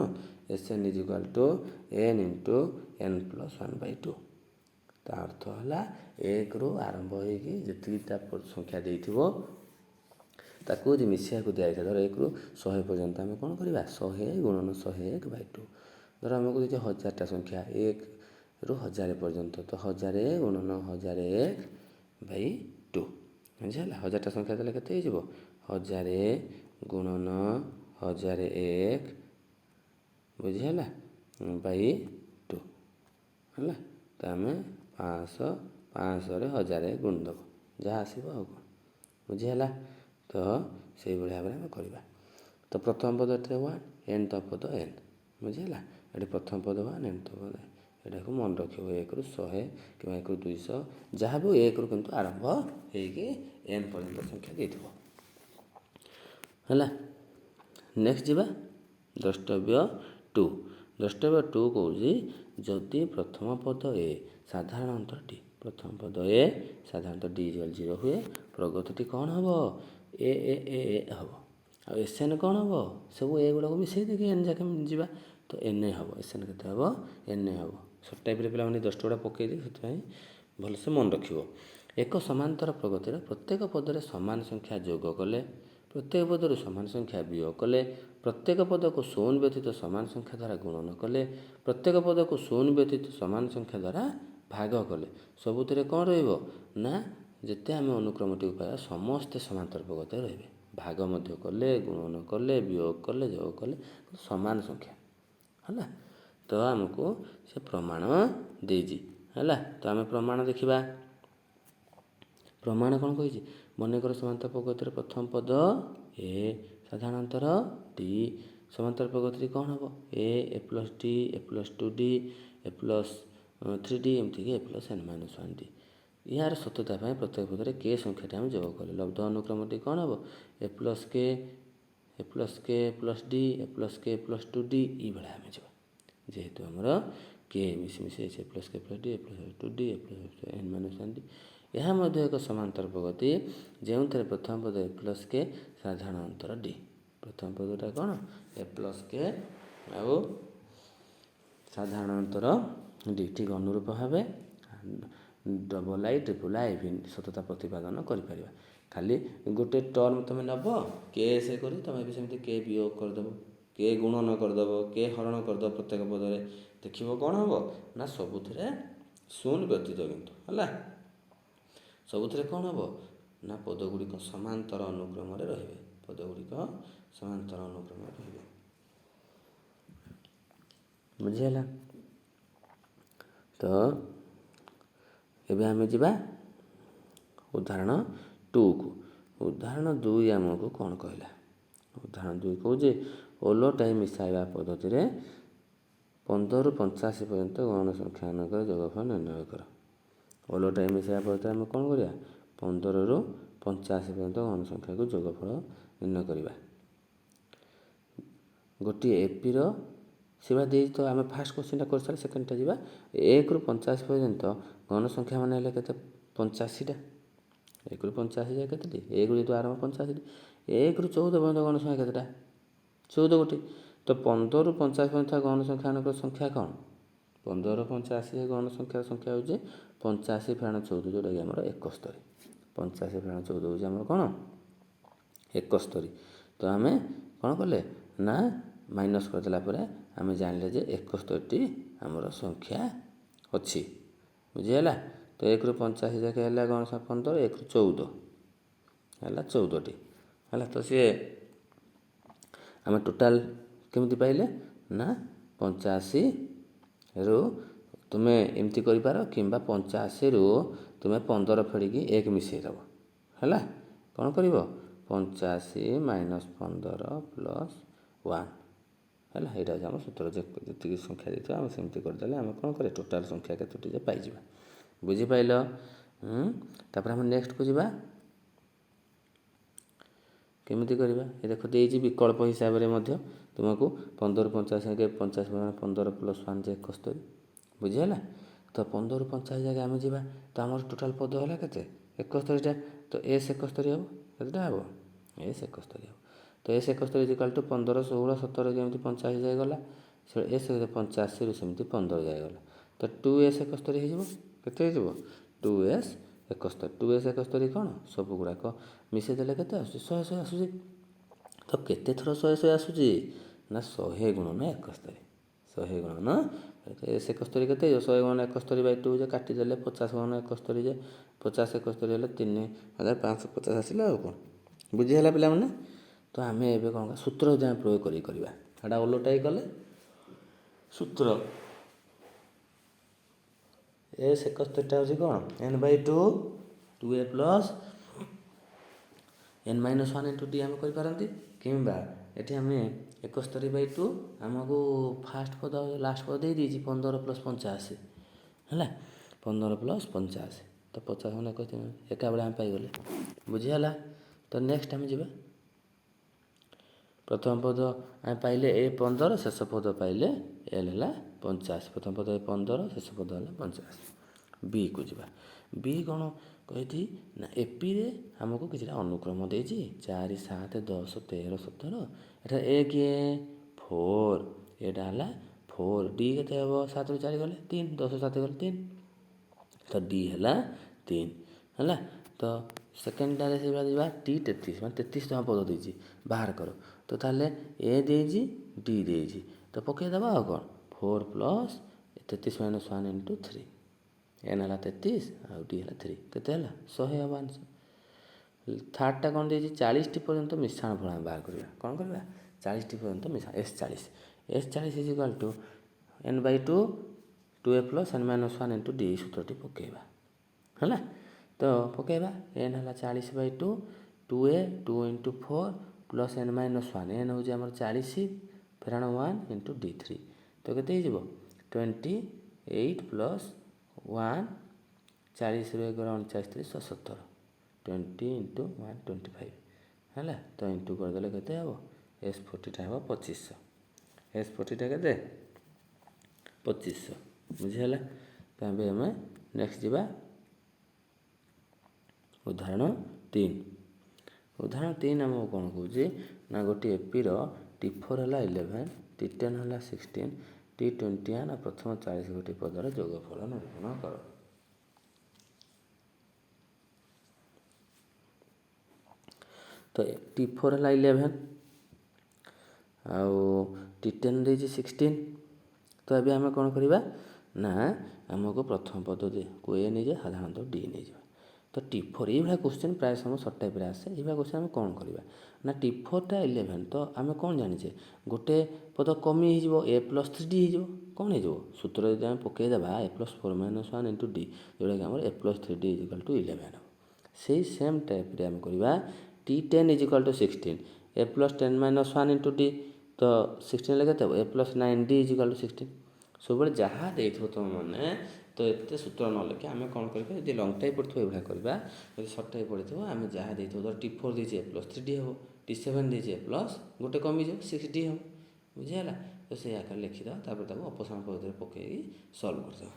S N is equal to N into N plus one by two. ତା ଅର୍ଥ ହେଲା ଏକରୁ ଆରମ୍ଭ ହୋଇକି ଯେତିକିଟା ସଂଖ୍ୟା ଦେଇଥିବ ତାକୁ ଯଦି ମିଶିବାକୁ ଦିଆଯାଇଥାଏ, ଧର ଏକରୁ 100 ପର୍ଯ୍ୟନ୍ତ ଆମେ କ'ଣ କରିବା, 100 ଗୁଣନ 101 ବାଇ ଟୁ। ଧର ଆମକୁ ଦେଇଛି 1000ଟା ସଂଖ୍ୟା 1ରୁ 1000 ପର୍ଯ୍ୟନ୍ତ, ତ 1000 ଗୁଣନ 1001 ବାଇ ଟୁ। ବୁଝିହେଲା। 1000ଟା ସଂଖ୍ୟା ଦେଲେ କେତେ ହେଇଯିବ, 1000 ଗୁଣନ 1001 ବୁଝିହେଲା ବାଇ ଟୁ। ହେଲା। ତ ଆମେ 500 500ରେ 1000 ଗୁଣ ଦେବ, ଯାହା ଆସିବ ଆଉ କ'ଣ। ବୁଝିହେଲା। ତ ସେଇଭଳି ଭାବରେ ଆମେ କରିବା। ତ ପ୍ରଥମ ପଦ ଏଥିରେ 1, ଏନ୍ ତ ପଦ ଏନ୍। ବୁଝିହେଲା। ଏଠି ପ୍ରଥମ ପଦ 1, ଏନ୍ ତ ପଦ ଏନ୍। ଏଟାକୁ ମନେ ରଖିବ, 1ରୁ 100 କିମ୍ବା 1ରୁ 200 ଯାହା ବି 1ରୁ କିନ୍ତୁ ଆରମ୍ଭ ହେଇକି ଏନ୍ ପର୍ଯ୍ୟନ୍ତ ସଂଖ୍ୟା ଦେଇଥିବ। ହେଲା। ନେକ୍ସଟ ଯିବା ଦ୍ରଷ୍ଟବ୍ୟ 2। ଦ୍ରଷ୍ଟବ୍ୟ 2 କହୁଛି ଯଦି ପ୍ରଥମ ପଦ ଏ ସାଧାରଣ ଅନ୍ତର ଡି, ପ୍ରଥମ ପଦ ଏ ସାଧାରଣତଃ ଡି ଇକ୍ୱାଲ୍ 0 ହୁଏ, ପ୍ରଗତିଟି କ'ଣ ହେବ, ଏ ହେବ। ଆଉ ଏସ୍ ଏନ୍ କ'ଣ ହେବ, ସବୁ ଏ ଗୁଡ଼ାକୁ ମିଶାଇ ଦେଇକି ଏନ୍ ଯାକେ ଯିବା, ତ ଏନ୍ ଏ ହେବ। ଏସ୍ ଏନ୍ କେତେ ହେବ, ଏନ୍ ଏ ହେବ। ସର୍ଟ ଟାଇପ୍ରେ ପିଲାମାନେ ଦଶଟା ଗୁଡ଼ା ପକାଇ ଦିଏ, ସେଥିପାଇଁ ଭଲସେ ମନେ ରଖିବ। ଏକ ସମାନ୍ତର ପ୍ରଗତିର ପ୍ରତ୍ୟେକ ପଦରେ ସମାନ ସଂଖ୍ୟା ଯୋଗ କଲେ, ପ୍ରତ୍ୟେକ ପଦରୁ ସମାନ ସଂଖ୍ୟା ବିୟୋଗ କଲେ, ପ୍ରତ୍ୟେକ ପଦକୁ 0 ବ୍ୟତୀତ ସମାନ ସଂଖ୍ୟା ଦ୍ୱାରା ଗୁଣନ କଲେ, ପ୍ରତ୍ୟେକ ପଦକୁ 0 ବ୍ୟତୀତ ସମାନ ସଂଖ୍ୟା ଦ୍ୱାରା ଭାଗ କଲେ, ସବୁଥିରେ କ'ଣ ରହିବ ନା ଯେତେ ଆମେ ଅନୁକ୍ରମଟିକୁ ପାଇବା ସମସ୍ତେ ସମାନ୍ତର ପ୍ରଗତିରେ ରହିବେ। ଭାଗ ମଧ୍ୟ କଲେ, ଗୁଣନ କଲେ, ବିୟୋଗ କଲେ, ଯୋଗ କଲେ, ସମାନ ସଂଖ୍ୟା। ହେଲା। ତ ଆମକୁ ସେ ପ୍ରମାଣ ଦେଇଛି। ହେଲା। ତ ଆମେ ପ୍ରମାଣ ଦେଖିବା। ପ୍ରମାଣ କ'ଣ କହିଛି, ମନେକର ସମାନ୍ତର ପ୍ରଗତିର ପ୍ରଥମ ପଦ ଏ ସାଧାରଣ ଅନ୍ତର ଡି, ସମାନ୍ତର ପ୍ରଗତିରେ କ'ଣ ହେବ, ଏ ପ୍ଲସ୍ ଡି, ଏ ପ୍ଲସ୍ 2d, ଏ ପ୍ଲସ୍ 3d, ଏମିତିକି ଏ ପ୍ଲସ୍ ଏନ୍ ମାଇନସ୍ 1d। ଏହାର ସତ୍ୟତା ପାଇଁ ପ୍ରତ୍ୟେକ ପଦରେ କେ ସଂଖ୍ୟାଟି ଆମେ ଯୋଗ କଲେ ଲବ୍ଧ ଅନୁକ୍ରମଟି କ'ଣ ହେବ, ଏ ପ୍ଲସ୍ କେ ପ୍ଲସ୍ ଡି, ଏ ପ୍ଲସ୍ କେ ପ୍ଲସ୍ 2d, ଏଇଭଳିଆ ଆମେ ଯିବା। ଯେହେତୁ ଆମର କେ ମିଶି ଯାଇଛି, ଏ ପ୍ଲସ୍ କେ ପ୍ଲସ୍ ଡି, ଏ ପ୍ଲସ୍ 2d, ଏ ପ୍ଲସ୍ ଏନ୍ ମାଇନସ୍ 1d। ଏହା ମଧ୍ୟ ଏକ ସମାନ୍ତର ପ୍ରଗତି ଯେଉଁଥିରେ ପ୍ରଥମ ପଦ ଏ ପ୍ଲସ୍ କେ ସାଧାରଣ ଅନ୍ତର ଡି। ପ୍ରଥମ ପଦଟା କ'ଣ, ଏ ପ୍ଲସ୍ କେ ଆଉ ସାଧାରଣ ଅନ୍ତର ଡି ଠିକ୍ ଅନୁରୂପ ଭାବେ ଡବଲ୍ ଆଇ ଟ୍ରିପୁଲ୍ ଆଇ ସତତା ପ୍ରତିପାଦନ କରିପାରିବା। ଖାଲି ଗୋଟେ ଟର୍ମ ତୁମେ ନେବ କେ ସେ କରି, ତୁମେ ବି ସେମିତି କେ ବିୟୋଗ କରିଦେବ, କେ ଗୁଣନ କରିଦେବ, କେ ହରଣ କରିଦେବ ପ୍ରତ୍ୟେକ ପଦରେ, ଦେଖିବ କ'ଣ ହେବ ନା ସବୁଥିରେ 0 ବ୍ୟତୀତ କିନ୍ତୁ। ହେଲା। ସବୁଥିରେ କ'ଣ ହେବ ନା ପଦଗୁଡ଼ିକ ସମାନ୍ତର ଅନୁକ୍ରମରେ ରହିବେ, ପଦଗୁଡ଼ିକ ସମାନ୍ତର ଅନୁକ୍ରମରେ ରହିବେ। ବୁଝିହେଲା। ତ ଏବେ ଆମେ ଯିବା ଉଦାହରଣ 2କୁ। ଉଦାହରଣ 2 ଆମକୁ କ'ଣ କହିଲା, ଉଦାହରଣ 2 କହୁଛି ଓଲଟାଇ ମିଶାଇବା ପଦ୍ଧତିରେ 15ରୁ 85 ପର୍ଯ୍ୟନ୍ତ ଗୌଣ ସଂଖ୍ୟାମାନଙ୍କର ଯୋଗଫଳ ନିର୍ଣ୍ଣୟ କର। ଓଲଟାଇ ମିଶାଇବା ପଦ୍ଧତିରେ ଆମେ କ'ଣ କରିବା, 15ରୁ 85 ପର୍ଯ୍ୟନ୍ତ ଗୌଣ ସଂଖ୍ୟାକୁ ଯୋଗଫଳ ନିର୍ଣ୍ଣୟ କରିବା। ଗୋଟିଏ ଏପିର ସେବା ଦେଇଛି, ତ ଆମେ ଫାର୍ଷ୍ଟ କୋଶ୍ଚିନ୍ଟା କରିସାରିଲେ ସେକେଣ୍ଡଟା ଯିବା। 1ରୁ 85 ପର୍ଯ୍ୟନ୍ତ ଗୌଣ ସଂଖ୍ୟା ମାନେ ହେଲେ କେତେ, 85ଟା। 1ରୁ 85 ଯାଏ କେତେଟି, 1ରୁ ଯେହେତୁ ଆରମ୍ଭ 85ଟି। 1ରୁ 14 ପର୍ଯ୍ୟନ୍ତ ଗୌଣ ସଂଖ୍ୟା କେତେଟା, 14 ଗୋଟି। ତ 15ରୁ 85 ପର୍ଯ୍ୟନ୍ତ ଗୌଣ ସଂଖ୍ୟାମାନଙ୍କର ସଂଖ୍ୟା କ'ଣ, 15ରୁ 85 ଗୌଣ ସଂଖ୍ୟାର ସଂଖ୍ୟା ହେଉଛି 85 ଫେଣ 14, ଯେଉଁଟାକି ଆମର 71। 85 ଫେଣ 14 ହେଉଛି ଆମର କ'ଣ, 71। ତ ଆମେ କ'ଣ କଲେ ନା ମାଇନସ୍ କରିଦେଲା ପରେ ଆମେ ଜାଣିଲେ ଯେ 71ଟି ଆମର ସଂଖ୍ୟା ଅଛି। ବୁଝିହେଲା? ତ 1ରୁ 85 ଯାକେ ହେଲା କ'ଣ 15, 1ରୁ 14 ହେଲା 14ଟି ହେଲା। ତ ସିଏ ଆମେ ଟୋଟାଲ୍ କେମିତି ପାଇଲେ ନା 85ରୁ ତୁମେ ଏମିତି କରିପାର କିମ୍ବା 85ରୁ ତୁମେ 15 ଫେଡ଼ିକି 1 ମିଶାଇ ଦେବ ହେଲା। କ'ଣ କରିବ 85 ମାଇନସ୍ 15 ପ୍ଲସ୍ 1 ହେଲା। ଏଇଟା ହେଉଛି ଆମ ସୂତ୍ର। ଯେତିକି ସଂଖ୍ୟା ଦେଇଥିବ ଆମେ ସେମିତି କରିଦେଲେ ଆମେ କ'ଣ କରିବା ଟୋଟାଲ୍ ସଂଖ୍ୟା କେତୋଟି ଯେ ପାଇଯିବା। ବୁଝିପାରିଲ? ତାପରେ ଆମେ ନେକ୍ସଟକୁ ଯିବା। କେମିତି କରିବା ଏ ଦେଖ ଦେଇଛି ବିକଳ୍ପ ହିସାବରେ ମଧ୍ୟ ତୁମକୁ 15ରୁ 50 ଯାକେ 50 15 ପ୍ଲସ୍ 1 ଯେ 71। ବୁଝିହେଲା? ତ 15ରୁ 50 ଯାକେ ଆମେ ଯିବା। ତ ଆମର ଟୋଟାଲ୍ ପଦ ହେଲା କେତେ 71ଟା। ତ S 71 ହେବ। କେତେଟା ହେବ S 71 ହେବ। ତ S 71 ଇଜିକାଲ୍ ଟୁ 15 16 17 ଯେମିତି 85 ଯାଏ ଗଲା ସେ S 85ରୁ ସେମିତି 15 ଯାଏ ଗଲା। ତ 2S 71 ହେଇଯିବ। କେତେ ହେଇଯିବ 2S 71। 2S 71 କ'ଣ ସବୁ ଗୁଡ଼ାକ ମିଶାଇ ଦେଲେ କେତେ ଆସୁଛି 100 ଆସୁଛି। ତ କେତେ ଥର 100 ଆସୁଛି ନା 100 ଗୁଣନ 71। 100 ଗୁଣନ S 71 କେତେ ହେଇଯିବ 100 ଗୁଣନ 71/2 ଯେ କାଟିଦେଲେ 50 ଗୁଣନ 71 ଯେ 50 71 ହେଲେ 3550 ଆସିଲା ଆଉ କ'ଣ। ବୁଝିହେଲା ପିଲାମାନେ? ତ ଆମେ ଏବେ କ'ଣ ସୂତ୍ର ଯଦି ଆମେ ପ୍ରୟୋଗ କରିବା ସେଇଟା ଓଲଟାଇ କଲେ ସୂତ୍ର S 71ଟା ହେଉଛି କ'ଣ n/2 2a plus n-1 × d ଆମେ କରିପାରନ୍ତି କିମ୍ବା ଏଠି ଆମେ 71/2 ଆମକୁ ଫାଷ୍ଟ ପଦ ଲାଷ୍ଟ ପଦ ଦେଇଦେଇଛି 15 ପ୍ଲସ୍ 85 ହେଲା। 15 ପ୍ଲସ୍ 85 ତ 50 ଗୁଣନ 71 ଏକା ବେଳେ ଆମେ ପାଇଗଲେ। ବୁଝିହେଲା? ତ ନେକ୍ସଟ ଆମେ ଯିବା। ପ୍ରଥମ ପଦ ଆମେ ପାଇଲେ ଏ 15 ଶେଷ ପଦ ପାଇଲେ L ହେଲା 85। ପ୍ରଥମ ପଦ 15 ଶେଷ ପଦ ହେଲା 85। Bକୁ ଯିବା। B କ'ଣ କହିଛି ନା ଏପିରେ ଆମକୁ କିଛିଟା ଅନୁକ୍ରମ ଦେଇଛି 4 7 10 13 17। ଏଠାରେ ଏ କିଏ 4 ଏଇଟା ହେଲା 4 D କେତେ ହେବ 7ରୁ 4 ଗଲେ 3 10 7 ଗଲେ 3 ତ D ହେଲା 3 ହେଲା। ତ ସେକେଣ୍ଡଟାରେ ସେବା ଯିବା T 33 ମାନେ 33 ପଦ ଦେଇଛି ବାହାର କର। ତ ତାହେଲେ ଏ ଦେଇଛି D ଦେଇଛି ତ ପକାଇଦେବା ଆଉ କ'ଣ 4 ପ୍ଲସ୍ 33 ମାଇନସ୍ 1 ଇଣ୍ଟୁ 3 n ହେଲା 33 ଆଉ D ହେଲା 3 କେତେ ହେଲା 100 ହେବ ଆନ୍ସର। ଥାର୍ଡ଼ଟା କ'ଣ ଦେଇଛି 40ଟି ପର୍ଯ୍ୟନ୍ତ ମିଶାଣ ଫଳ ଆମେ ବାହାର କରିବା। କ'ଣ କରିବା 40ଟି ପର୍ଯ୍ୟନ୍ତ ମିଶାଣ S40 is equal to n/2 2a plus n-1 into D ସୂତ୍ରଟି ପକାଇବା ହେଲା। ତ ପକାଇବା n ହେଲା 40/2 2a 2 into 4 plus n-1 n ହେଉଛି ଆମର 40 ଫେରାଣ 1 ଇଣ୍ଟୁ D3 ତ କେତେ ହେଇଯିବ 28 ପ୍ଲସ୍ 1 40ରୁ 1 39 17 20 ଇଣ୍ଟୁ 1 25 ହେଲା। ତ ଇଣ୍ଟୁ କରିଦେଲେ କେତେ ହେବ S40ଟା ହେବ 2500। S40ଟା କେତେ 2500। ବୁଝିହେଲା? ତ ଏବେ ଆମେ ନେକ୍ସଟ ଯିବା ଉଦାହରଣ 3। ଉଦାହରଣ 3 ଆମକୁ କ'ଣ କହୁଛି ନା ଗୋଟିଏ ଏପିର T4 ହେଲା 11 T10 ହେଲା 16 T21 ପ୍ରଥମ 40 ଗୋଟି ପଦର ଯୋଗଫଳ ନିରୂପଣ କର। ତ T4 ହେଲା 11 ଆଉ T10 ଦେଇଛି 16। ତ ଏବେ ଆମେ କ'ଣ କରିବା ନା ଆମକୁ ପ୍ରଥମ ପଦକୁ ଏ ନେଇଯିବା ସାଧାରଣତଃ D ନେଇଯିବା। ତ T4 ଏଇଭଳିଆ କ୍ୱେଶ୍ଚିନ୍ ପ୍ରାୟ ସମୟ ସର୍ଟ ଟାଇପ୍ରେ ଆସେ। ଏଇଭଳିଆ କ୍ୱେଶ୍ଚିନ୍ ଆମେ କ'ଣ କରିବା ନା T4ଟା 11 ତ ଆମେ କ'ଣ ଜାଣିଛେ ଗୋଟେ ପଦ କମି ହେଇଯିବ a ପ୍ଲସ୍ 3D ହେଇଯିବ। କ'ଣ ହେଇଯିବ ସୂତ୍ର ଯଦି ଆମେ ପକାଇଦେବା a plus 4 minus 1 into D ଯେଉଁଟାକି ଆମର a ପ୍ଲସ୍ 3D ଇଜିକାଲ୍ ଟୁ 11 ହେବ। ସେଇ ସେମ୍ ଟାଇପ୍ରେ ଆମେ କରିବା T10 is equal to 16 a plus 10 minus 1 into D ତ 16 ହେଲେ କେତେ ହେବ a ପ୍ଲସ୍ 9D ଇଜିକାଲ୍ ଟୁ 16। ସବୁବେଳେ ଯାହା ଦେଇଥିବ ତୁମମାନେ ତ ଏତେ ସୂତ୍ର ନ ଲେଖି ଆମେ କ'ଣ କରିବା ଯଦି ଲଙ୍ଗ୍ ଟାଇପ୍ ପଡ଼ିଥିବ ଏଇଭଳିଆ କରିବା। ଯଦି ସର୍ଟ ଟାଇପ୍ ପଡ଼ିଥିବ ଆମେ ଯାହା ଦେଇଥିବ ଧର T4 ଦେଇଛି a ପ୍ଲସ୍ 3D ହେବ T7 ଦେଇଛି a ପ୍ଲସ୍ ଗୋଟେ କମିଯିବ 6D ହେବ। ବୁଝିହେଲା? ତ ସେଇ ଆକାରରେ ଲେଖିଦେବା ତାପରେ ତାକୁ ଅପସାରଣ ପଦ୍ଧତିରେ ପକାଇକି ସଲ୍ଭ କରିଦେବା।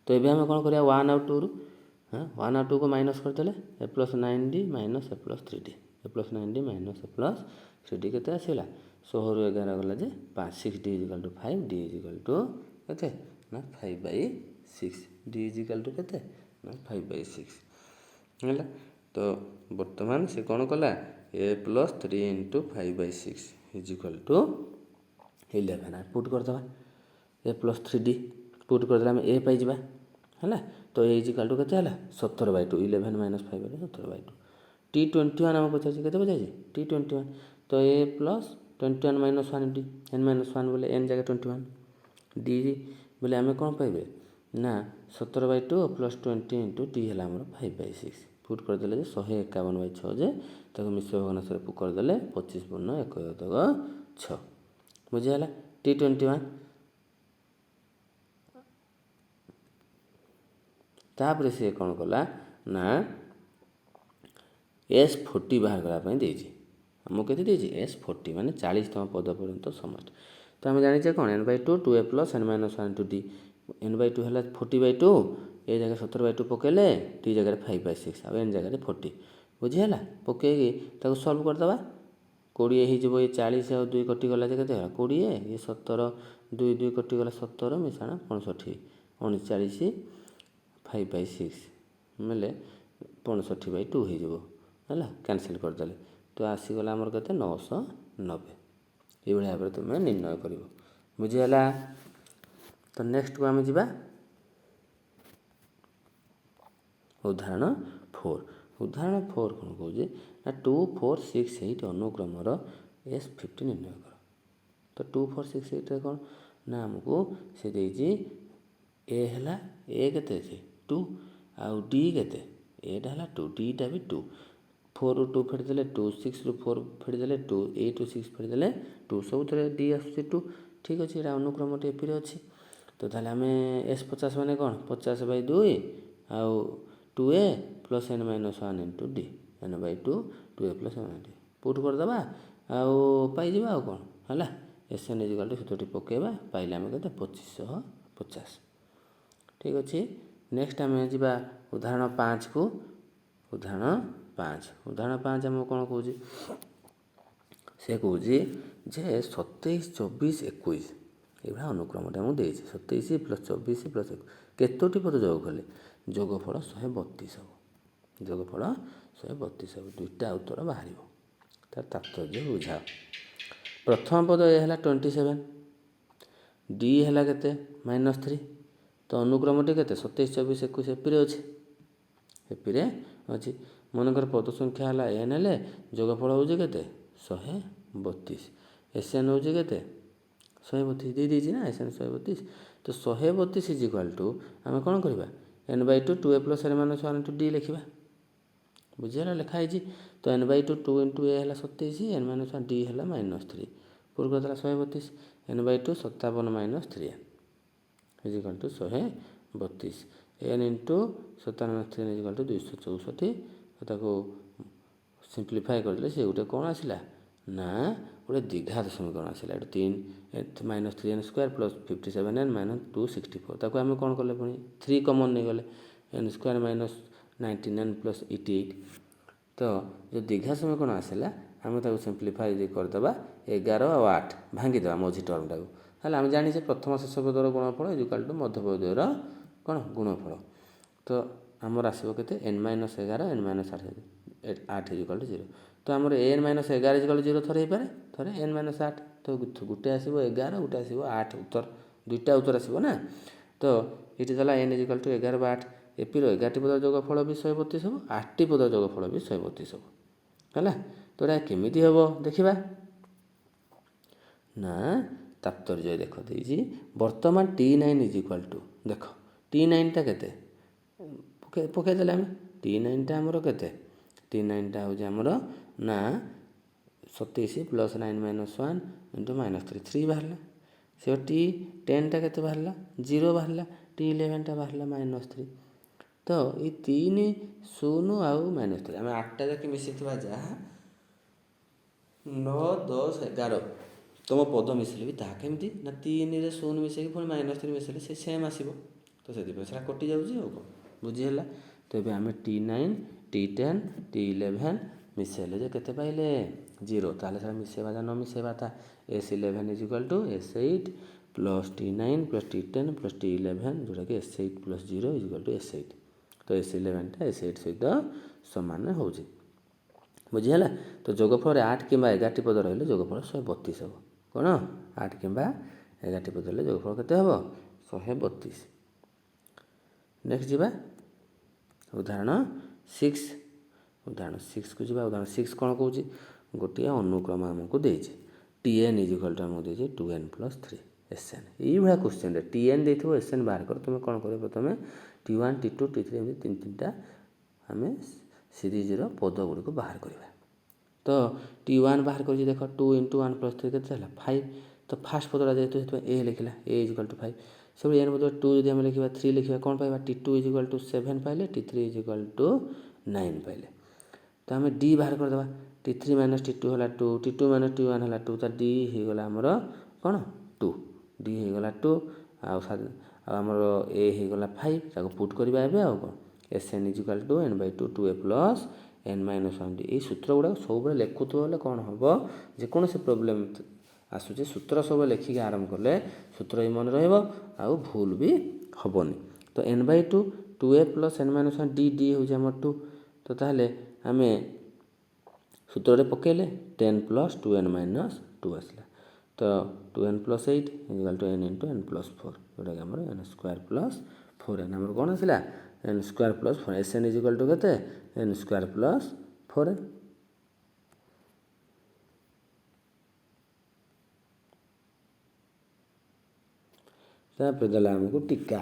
ତ ଏବେ ଆମେ କ'ଣ କରିବା 1 ଆଉ 2ରୁ 1 ଆଉ 2କୁ ମାଇନସ୍ କରିଦେଲେ a plus 9D minus a plus 3D a plus 9D minus a plus 3D କେତେ ଆସିଲା 16ରୁ 11 ଗଲା ଯେ 5 6D ଇଜିକାଲ୍ ଟୁ 5 D ଇଜିକାଲ୍ ଟୁ କେତେ ନା 5/6 D ଇଜିକାଲ୍ ଟୁ କେତେ ନା 5/6 ହେଲା। ତ ବର୍ତ୍ତମାନ ସେ କ'ଣ କଲା a plus 3 into 5/6 is equal to 11 आर पुट करदेवा ए प्लस 3d पुट करदेला आम ए पाइबा है तो ए इज इक्वाल टू के 17/2 11 माइनस 5 17/2 T21 आम पचार के T21 तो A plus 21 minus 1 D N minus 1 बोले एन जगह 21 डी बोले आम कौन पाइबे ना 17/2 प्लस 20 इंटू डी है 5/6 पुट करदे 151/6 जे ताको मिश्र भग्नांश करदे 25 पूर्ण 1/6 बुझीगला T21 तापर सी कौन कला ना S40 बाहर करने आमको के S40 माने 40तम पद पर्यंत समस्त तो आम जाने कौन n/2 2a plus n minus 1 2d n/2 है 40/2 ए जगह 17/2 पकेले टी जगह 5/6 आ एन जगह 40 बुझीगला पकईकि सल्व करदे 20 हो ये 40 आ 2 कटिगला के 20 ये 17 2 2 कटिगला 17 मिशाण 65 39 5/6 मेले 65/2 हो कैनसल करदे तो आसीगला आमर के 990 ये भाव में तुम निर्णय कर बुझीगला तो नेक्स्ट को आम जा उदाहरण 4 कौन कहे ना 2 4 6 8 अनुक्रमर S50 निर्णय कर तो 2 4 6 8 कौन ना आमको से देजी ए है ए के 2 आउ डी के एटा है 2 डीटा भी 2 4 रू 2 फेड़देले 2 6 रू 4 फेड़देले 2 8 रू 6 फेड़देले 2 सब डी आस 2 ठीक अच्छे ये अनुक्रम एपी अच्छी तो ताहले आम S50 माने कौन 50/2 आउ 2a plus n minus 1 into D n/2 2a plus n D put करदे आउ पाई आउ कौन है SN इज इक्वल टू 70 पकेबा पाइले आम के 2550 ठीक अच्छे नेक्स्ट आम जा उदाहरण 5 को उदाहरण 5 आम कौन कौच से कौच जे 27 24 21 ये अनुक्रमटा मुझे 27 प्लस 24 प्लस 21 केतोटी पद जोग कले जोगफल 132 हम जोगफल 132 हम दुईटा उत्तर बाहर तार तात्पर्य बुझाओ प्रथम पद ए है 27 डी है के -3 तो अनुक्रमटी के 27 24 21 एपी अच्छे एपी अच्छी मनकर पद संख्या है एन एल जोगफल हूँ के 132 SN हूँ के 132 दे दीजिए ना SN 132 तो 132 इज इक्वाल टू आम कौन करवा n/2 2a plus n minus 1 into D लिखा बुझीगला लिखाई तो n/2 2 इंटू ए है 27 n माइनस 1 डी है -3 पूर्व करदेला 132 n/2 57 minus 3 is equal to 132 n into 57 3 is equal to 264 ताको सिंप्लीफाई करदे से गोटे कौन आसला ना गोटे द्विघात समीकरण आसला 3 minus 3n square plus 57n minus 264 ताको आम कौन कले पुणी 3 कमन नहीं गले n square minus 19n plus 88 तो जो द्विघात समीकरण आसला आम ताको सिंप्लीफाई करदे 11 और 8 भांगीदे मझी टर्म टाक हेल्ला आम जानी प्रथम शेष पदर गुणफल इज इक्वल टू मध्यपदर कौन गुणफल तो आमर आसो के n minus 11 n minus 8 is equal to 0 तो आमर n minus 11 is equal to 0 थरे पारे थरे n माइनस 8 तो गोटे आसो 11 गोटे आसो 8 उत्तर दुईटा उत्तर आसो ना तो ये देला n is equal to 11/8 AP 11टी पद जोगफल भी 132 हम 8टी पद जोगफल भी 132 हम है तो यहाँ केमी हम देखा ना तात्पर्य देख देजी बर्तमान T9 इज इक्वल टू देख T9 टा के पकईदे आम T9 टा आमर के T9 टा हूँ आमर ना 27 प्लस 9 माइनस 1 इंटू -3 3 बाहर से T10 टा के बाहर 0 बाहर T11 टा बाहर -3 तो ये 3 0 आउ -3 आम 8टा जाक मिसी जहाँ 9 10 11 तुम पद मिसले भी ताहा केमती ना 3 रे 0 मिसेक पुणी -3 मिसले से सेम आसो तो से कटि जाऊँ बुझीगला तो ये आम T9 T10 T11 मिसेले जो केते पाइले 0 ताले से मिसेवा न मिसेवा था S11 is equal to S8 plus T9 plus T10 plus T11 जोटा कि S8 plus 0 is equal to S8 तो S11 टा S8 सहित सामान हो ବୁଝିହେଲା। ତ ଯୋଗଫଳରେ 8 କିମ୍ବା 11ଟି ପଦ ରହିଲେ ଯୋଗଫଳ 132 ହେବ। କ'ଣ 8 କିମ୍ବା 11ଟି ପଦ ରହିଲେ ଯୋଗଫଳ କେତେ ହେବ? 132। ନେକ୍ସଟ ଯିବା ଉଦାହରଣ 6। ଉଦାହରଣ 6କୁ ଯିବା। ଉଦାହରଣ 6 କ'ଣ କହୁଛି? ଗୋଟିଏ ଅନୁକ୍ରମ ଆମକୁ ଦେଇଛି। Tn ଇଜିକାଲ୍ ଟୁ ଆମକୁ ଦେଇଛି 2n + 3 Sn। ଏଇଭଳିଆ କ୍ୱେଶ୍ଚିନ୍ରେ Tn ଦେଇଥିବ Sn ବାହାର କର। ତୁମେ କ'ଣ କରିବ? ପ୍ରଥମେ T1 T2 T3 ଏମିତି ତିନିଟା ଆମେ ସିରିଜର ପଦ ଗୁଡ଼ିକୁ ବାହାର କରିବା। ତ T1 ବାହାର କରିଛି ଦେଖ 2 × 1 + 3 କେତେ ହେଲା? 5। ତ ଫାର୍ଷ୍ଟ ପଦଟା ଯେହେତୁ ସେଥିପାଇଁ A ଲେଖିଲା A ଇଜିକାଲ୍ ଟୁ 5। ସେଭଳି n ବଦଳରେ 2 ଯଦି ଆମେ ଲେଖିବା 3 ଲେଖିବା କ'ଣ ପାଇବା? T2 ଇଜିକାଲ୍ ଟୁ 7 ପାଇଲେ T3 ଇଜିକାଲ୍ ଟୁ 9 ପାଇଲେ। ତ ଆମେ D ବାହାର କରିଦେବା। T3 - T2 ହେଲା 2 T2 - T1 ହେଲା 2 ତ D ହେଇଗଲା ଆମର କ'ଣ 2 D ହେଇଗଲା 2 ଆଉ ଆମର A ହେଇଗଲା 5 ତାକୁ ପୁଟ୍ କରିବା ଏବେ ଆଉ କ'ଣ Sn ଇଜିକାଲ୍ to n/2 2a + n - 1d। ଏଇ ସୂତ୍ର ଗୁଡ଼ାକ ସବୁବେଳେ ଲେଖୁଥିବ ହେଲେ କ'ଣ ହେବ? ଯେକୌଣସି ପ୍ରୋବ୍ଲେମ୍ ଆସୁଛି ସୂତ୍ର ସବୁବେଳେ ଲେଖିକି ଆରମ୍ଭ କଲେ ସୂତ୍ର ବି ମନେ ରହିବ ଆଉ ଭୁଲ ବି ହେବନି। ତ n/2 2a + n - 1 d ହେଉଛି ଆମର 2। ତ ତାହେଲେ ଆମେ ସୂତ୍ରରେ ପକାଇଲେ 10 + 2n - 2 ଆସିଲା। ତ 2n + 8 ଇଜିକାଲ୍ ଟୁ n × n + 4 ଯେଉଁଟାକି ଆମର n² + 4n ଆମର କ'ଣ ଆସିଲା? n² + 4 Sn ଇଜିକାଲ୍ ଟୁ କେତେ? n² + 4n। ତାପରେ ଦେଲା ଆମକୁ ଟୀକା।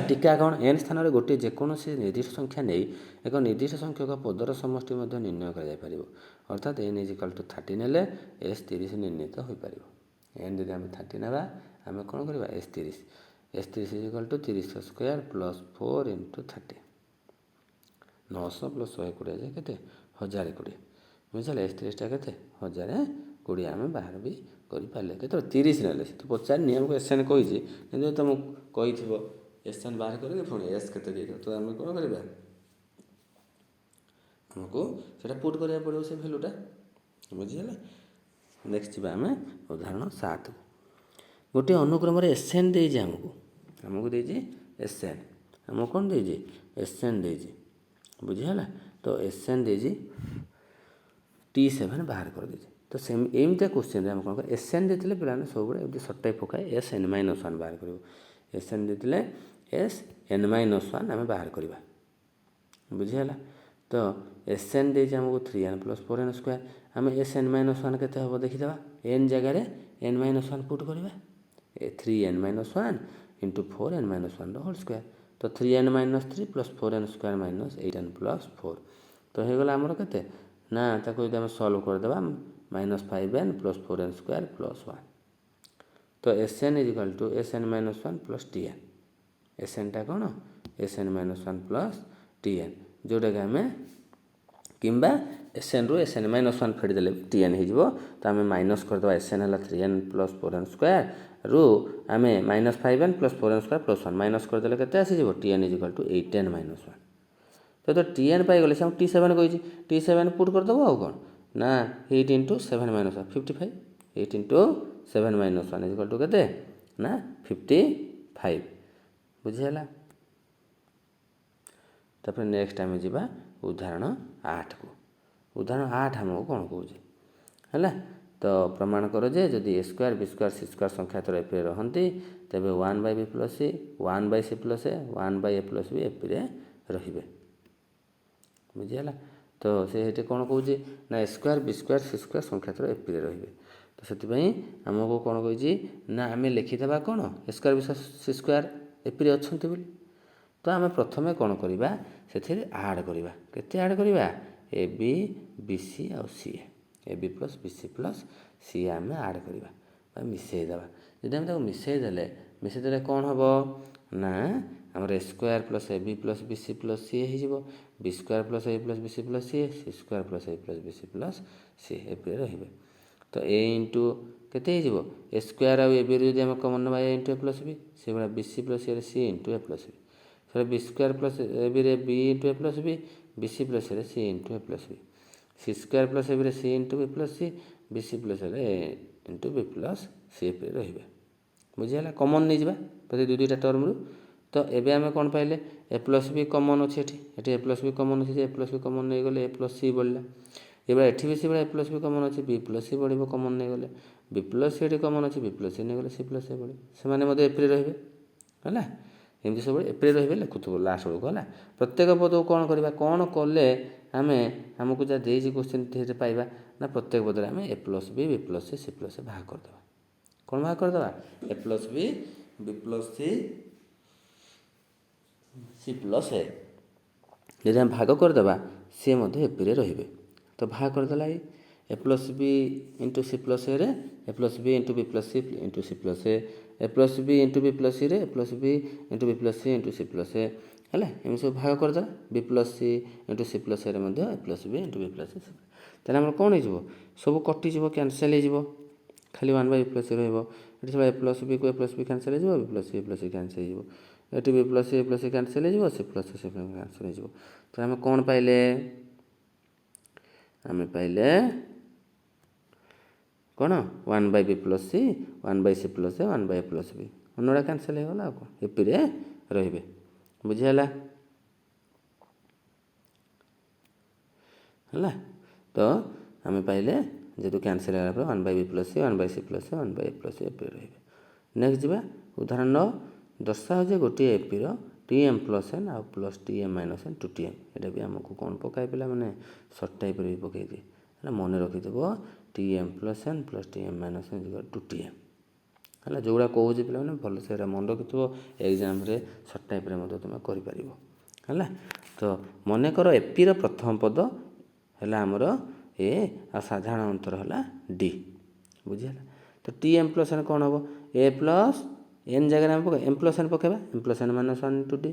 ଟୀକା କ'ଣ? n ସ୍ଥାନରେ ଗୋଟିଏ ଯେକୌଣସି ନିର୍ଦ୍ଦିଷ୍ଟ ସଂଖ୍ୟା ନେଇ ଏକ ନିର୍ଦ୍ଦିଷ୍ଟ ସଂଖ୍ୟକ ପଦର ସମଷ୍ଟି ମଧ୍ୟ ନିର୍ଣ୍ଣୟ କରାଯାଇପାରିବ। ଅର୍ଥାତ୍ n ଇଜିକାଲ୍ ଟୁ 30 ନେଲେ s 30 ନିର୍ଣ୍ଣିତ ହୋଇପାରିବ। n ଯଦି ଆମେ 30 ନେବା ଆମେ କ'ଣ କରିବା? s 30 ଇଜିକାଲ୍ ଟୁ 30² + 4 × 30 900 + 120 କେତେ? 1020। ବୁଝିଲେ s 30ଟା କେତେ? 1020 ଆମେ ବାହାର ବି କରିପାରିଲେ। କେତେବେଳେ 30 ନେଲେ ସେ ତ ପଚାରିନି ଆମକୁ Sn କହିଛି କିନ୍ତୁ ତୁମକୁ କହିଥିବ Sn ବାହାର କରିକି ପୁଣି s କେତେ ଦେଇଥିବ ତ ଆମେ କ'ଣ କରିବା? ଆମକୁ ସେଇଟା ପୁଟ୍ କରିବାକୁ ପଡ଼ିବ ସେ ଭ୍ୟାଲୁଟା। ବୁଝିହେଲା। ନେକ୍ସଟ ଯିବା ଆମେ ଉଦାହରଣ 7। ଗୋଟିଏ ଅନୁକ୍ରମରେ Sn ଦେଇଛି ଆମକୁ ଦେଇଛି Sn। ଆମକୁ କ'ଣ ଦେଇଛି? Sn ଦେଇଛି। ବୁଝିହେଲା। ତ Sn ଦେଇଛି T7 ବାହାର କରିଦେଇଛି। ତ ଏମିତିଆ କ୍ୱେଶ୍ଚିନ୍ରେ ଆମେ କ'ଣ କରିବା? Sn ଦେଇଥିଲେ ପିଲାମାନେ ସବୁବେଳେ ଏମିତି ସର୍ଟ ଟାଇପ୍ ପକାଏ Sn - 1 ବାହାର କରିବ। Sn ଦେଇଥିଲେ Sn - 1 ଆମେ ବାହାର କରିବା। ବୁଝିହେଲା। ତ Sn ଦେଇଛି ଆମକୁ 3n + 4n²। ଆମେ Sn - 1 କେତେ ହେବ ଦେଖିଦେବା। n ଜାଗାରେ n - 1 ପୁଟ୍ କରିବା। 3n - 1 × 4n - 1² ତ 3n - 3 + 4n² - 8n + 4 ତ ହେଇଗଲା ଆମର କେତେ? ନା ତାକୁ ଯଦି ଆମେ ସଲ୍ଭ କରିଦେବା -5n + 4n² + 1 ତ Sn ଇଜିକାଲ୍ ଟୁ Sn - 1 + Tn। Snଟା କ'ଣ? Sn - 1 + Tn ଯେଉଁଟାକି ଆମେ କିମ୍ବା Snରୁ Sn - 1 ଫେଡ଼ିଦେଲେ Tn ହେଇଯିବ। ତ ଆମେ ମାଇନସ୍ କରିଦେବା Sn ହେଲା 3n + 4n² ରୁ ଆମେ -5n + 4n² + 1 ମାଇନସ୍ କରିଦେଲେ କେତେ ଆସିଯିବ? Tn is equal to 8n - 1। ତ Tn ପାଇଗଲେ ସେ ଆମକୁ T7 କହିଛି T7 ପୁଟ୍ କରିଦେବ ଆଉ କ'ଣ ନା 8 × 7 - 1 55 8 × 7 - 1 ଇଜିକାଲ୍ ଟୁ କେତେ? ନା 55। ବୁଝିହେଲା। ତାପରେ ନେକ୍ସଟ ଆମେ ଯିବା ଉଦାହରଣ 8କୁ। ଉଦାହରଣ 8 ଆମକୁ କ'ଣ କହୁଛି ହେଲା? ତ ପ୍ରମାଣ କର ଯେ ଯଦି a² b² c² ସଂଖ୍ୟାତର ଏପିରେ ରହନ୍ତି ତେବେ 1/b + c 1/c + a 1/a + b ଏପିରେ ରହିବେ। ବୁଝିହେଲା। ତ ସେ ଏଠି କ'ଣ କହୁଛି ନା a² b² c² ସଂଖ୍ୟାତର ଏପିରେ ରହିବେ। ତ ସେଥିପାଇଁ ଆମକୁ କ'ଣ କହିଛି ନା ଆମେ ଲେଖିଦେବା କ'ଣ a² b² c² ଏପିରେ ଅଛନ୍ତି ବୋଲି। ତ ଆମେ ପ୍ରଥମେ କ'ଣ କରିବା? ସେଥିରେ ଆଡ଼୍ କରିବା। କେତେ ଆଡ଼୍ କରିବା? ab bc ଆଉ ca ab + bc + ca ଆମେ ଆଡ଼୍ କରିବା ବା ମିଶାଇଦେବା। ଯଦି ଆମେ ତାକୁ ମିଶାଇଦେଲେ କ'ଣ ହେବ ନା ଆମର a² + ab + bc + ca ହେଇଯିବ b² + a + bc + ca c² + a + bc + ca ଏପରି ରହିବେ। ତ a ଇଣ୍ଟୁ କେତେ ହେଇଯିବ? a² ଆଉ abରୁ ଯଦି ଆମେ କମନ୍ ନେବା a × a + b ସେଭଳିଆ bc + c ରେ c × a + b ସେଟା b² + abରେ b × a + b bc + cରେ c × a + b c² + abରେ c × b + c bc + cରେ a × b + c ଏପରି ରହିବେ। ବୁଝିହେଲା। କମନ୍ ନେଇଯିବା ପ୍ରତି ଦୁଇଟା ଟର୍ମରୁ। तो एबे आमे कौन पाइले ए प्लस बी कमन अच्छे एटी ए प्लस बी कमन अच्छे ए प्लस बी कमन नहीं गले ए प्लस सी बढ़ला एबे एठी भी सी बड़ा ए प्लस बी कमन अच्छे बी प्लस सी बढ़िबो कमन नहीं गले बी प्लस सी एटी कमन अच्छे बी प्लस सी नहीं गले सी प्लस सी बढ़े से माने मते एप्री रहबे हला एमती सब एप्री रहबे लिखुथबो लास्ट बेलको हला प्रत्येक पद को कौन करबा कौन कले आमे हमकु जा देजी क्वेश्चन थे पाइबा ना प्रत्येक पद रे आमे A plus B C plus C भाग कर देबा कौन भाग कर देबा A plus B plus C plus A यदि हम भाग कर देबा सी मध्य एपी रे रहिबे तो भाग कर देला A plus B into C plus A रे A plus B into B plus C into C plus A plus B into B plus C रे A plus B into B plus C into C plus A है एम सब भाग कर देला B plus C into C plus A रे मध्य A plus B into B plus C ताले हमर कोन हो सब कटि जीवो कैंसिल हो जीवो खाली 1 बाय प्लस रहइबो एठी सब ए प्लस बी को ए प्लस बी कैंसिल हो जीवो बी प्लस सी कैंसिल हो जीवो एटी बी प्लस सी कैंसिल हो जीवो सी प्लस सी कैंसिल हो जीवो तो हम कोन पाइले आमे पाइले कौन 1 बाय बी प्लस सी 1 बाय सी प्लस ए 1 बाय प्लस बी उनोडा कैंसिल हो गला को एपी रे रहिबे बुझियाला हला तो आमे पाइले जेतु कैंसिल होला पर 1 बाय बी प्लस सी 1 बाय सी प्लस ए 1 बाय प्लस ए एपी रहिबे नेक्स्ट जिबा उदाहरण 9 दर्शा जे गोटे एपी रो टीएम प्लस एन आ प्लस टीएम माइनस एन 2टीएम एटा भी हमको कौन पकाई पेला माने शॉर्ट टाइप रे पकाई दे हला मन रखि देबो T M plus N plus T M minus N 2टीएम हला जोड़ा कहू जे पेला माने भल से मन रखितो एग्जाम रे शॉर्ट टाइप रे मते तुम करि परिबो हला तो मने करो एपी रो प्रथम पद हला हमरो ए आ साधारण अंतर हला डी बुझियला तो टीएम प्लस एन कोन हबो ए प्लस एन जगह हम एम प्लस एन पकेबा M plus N minus 1 into D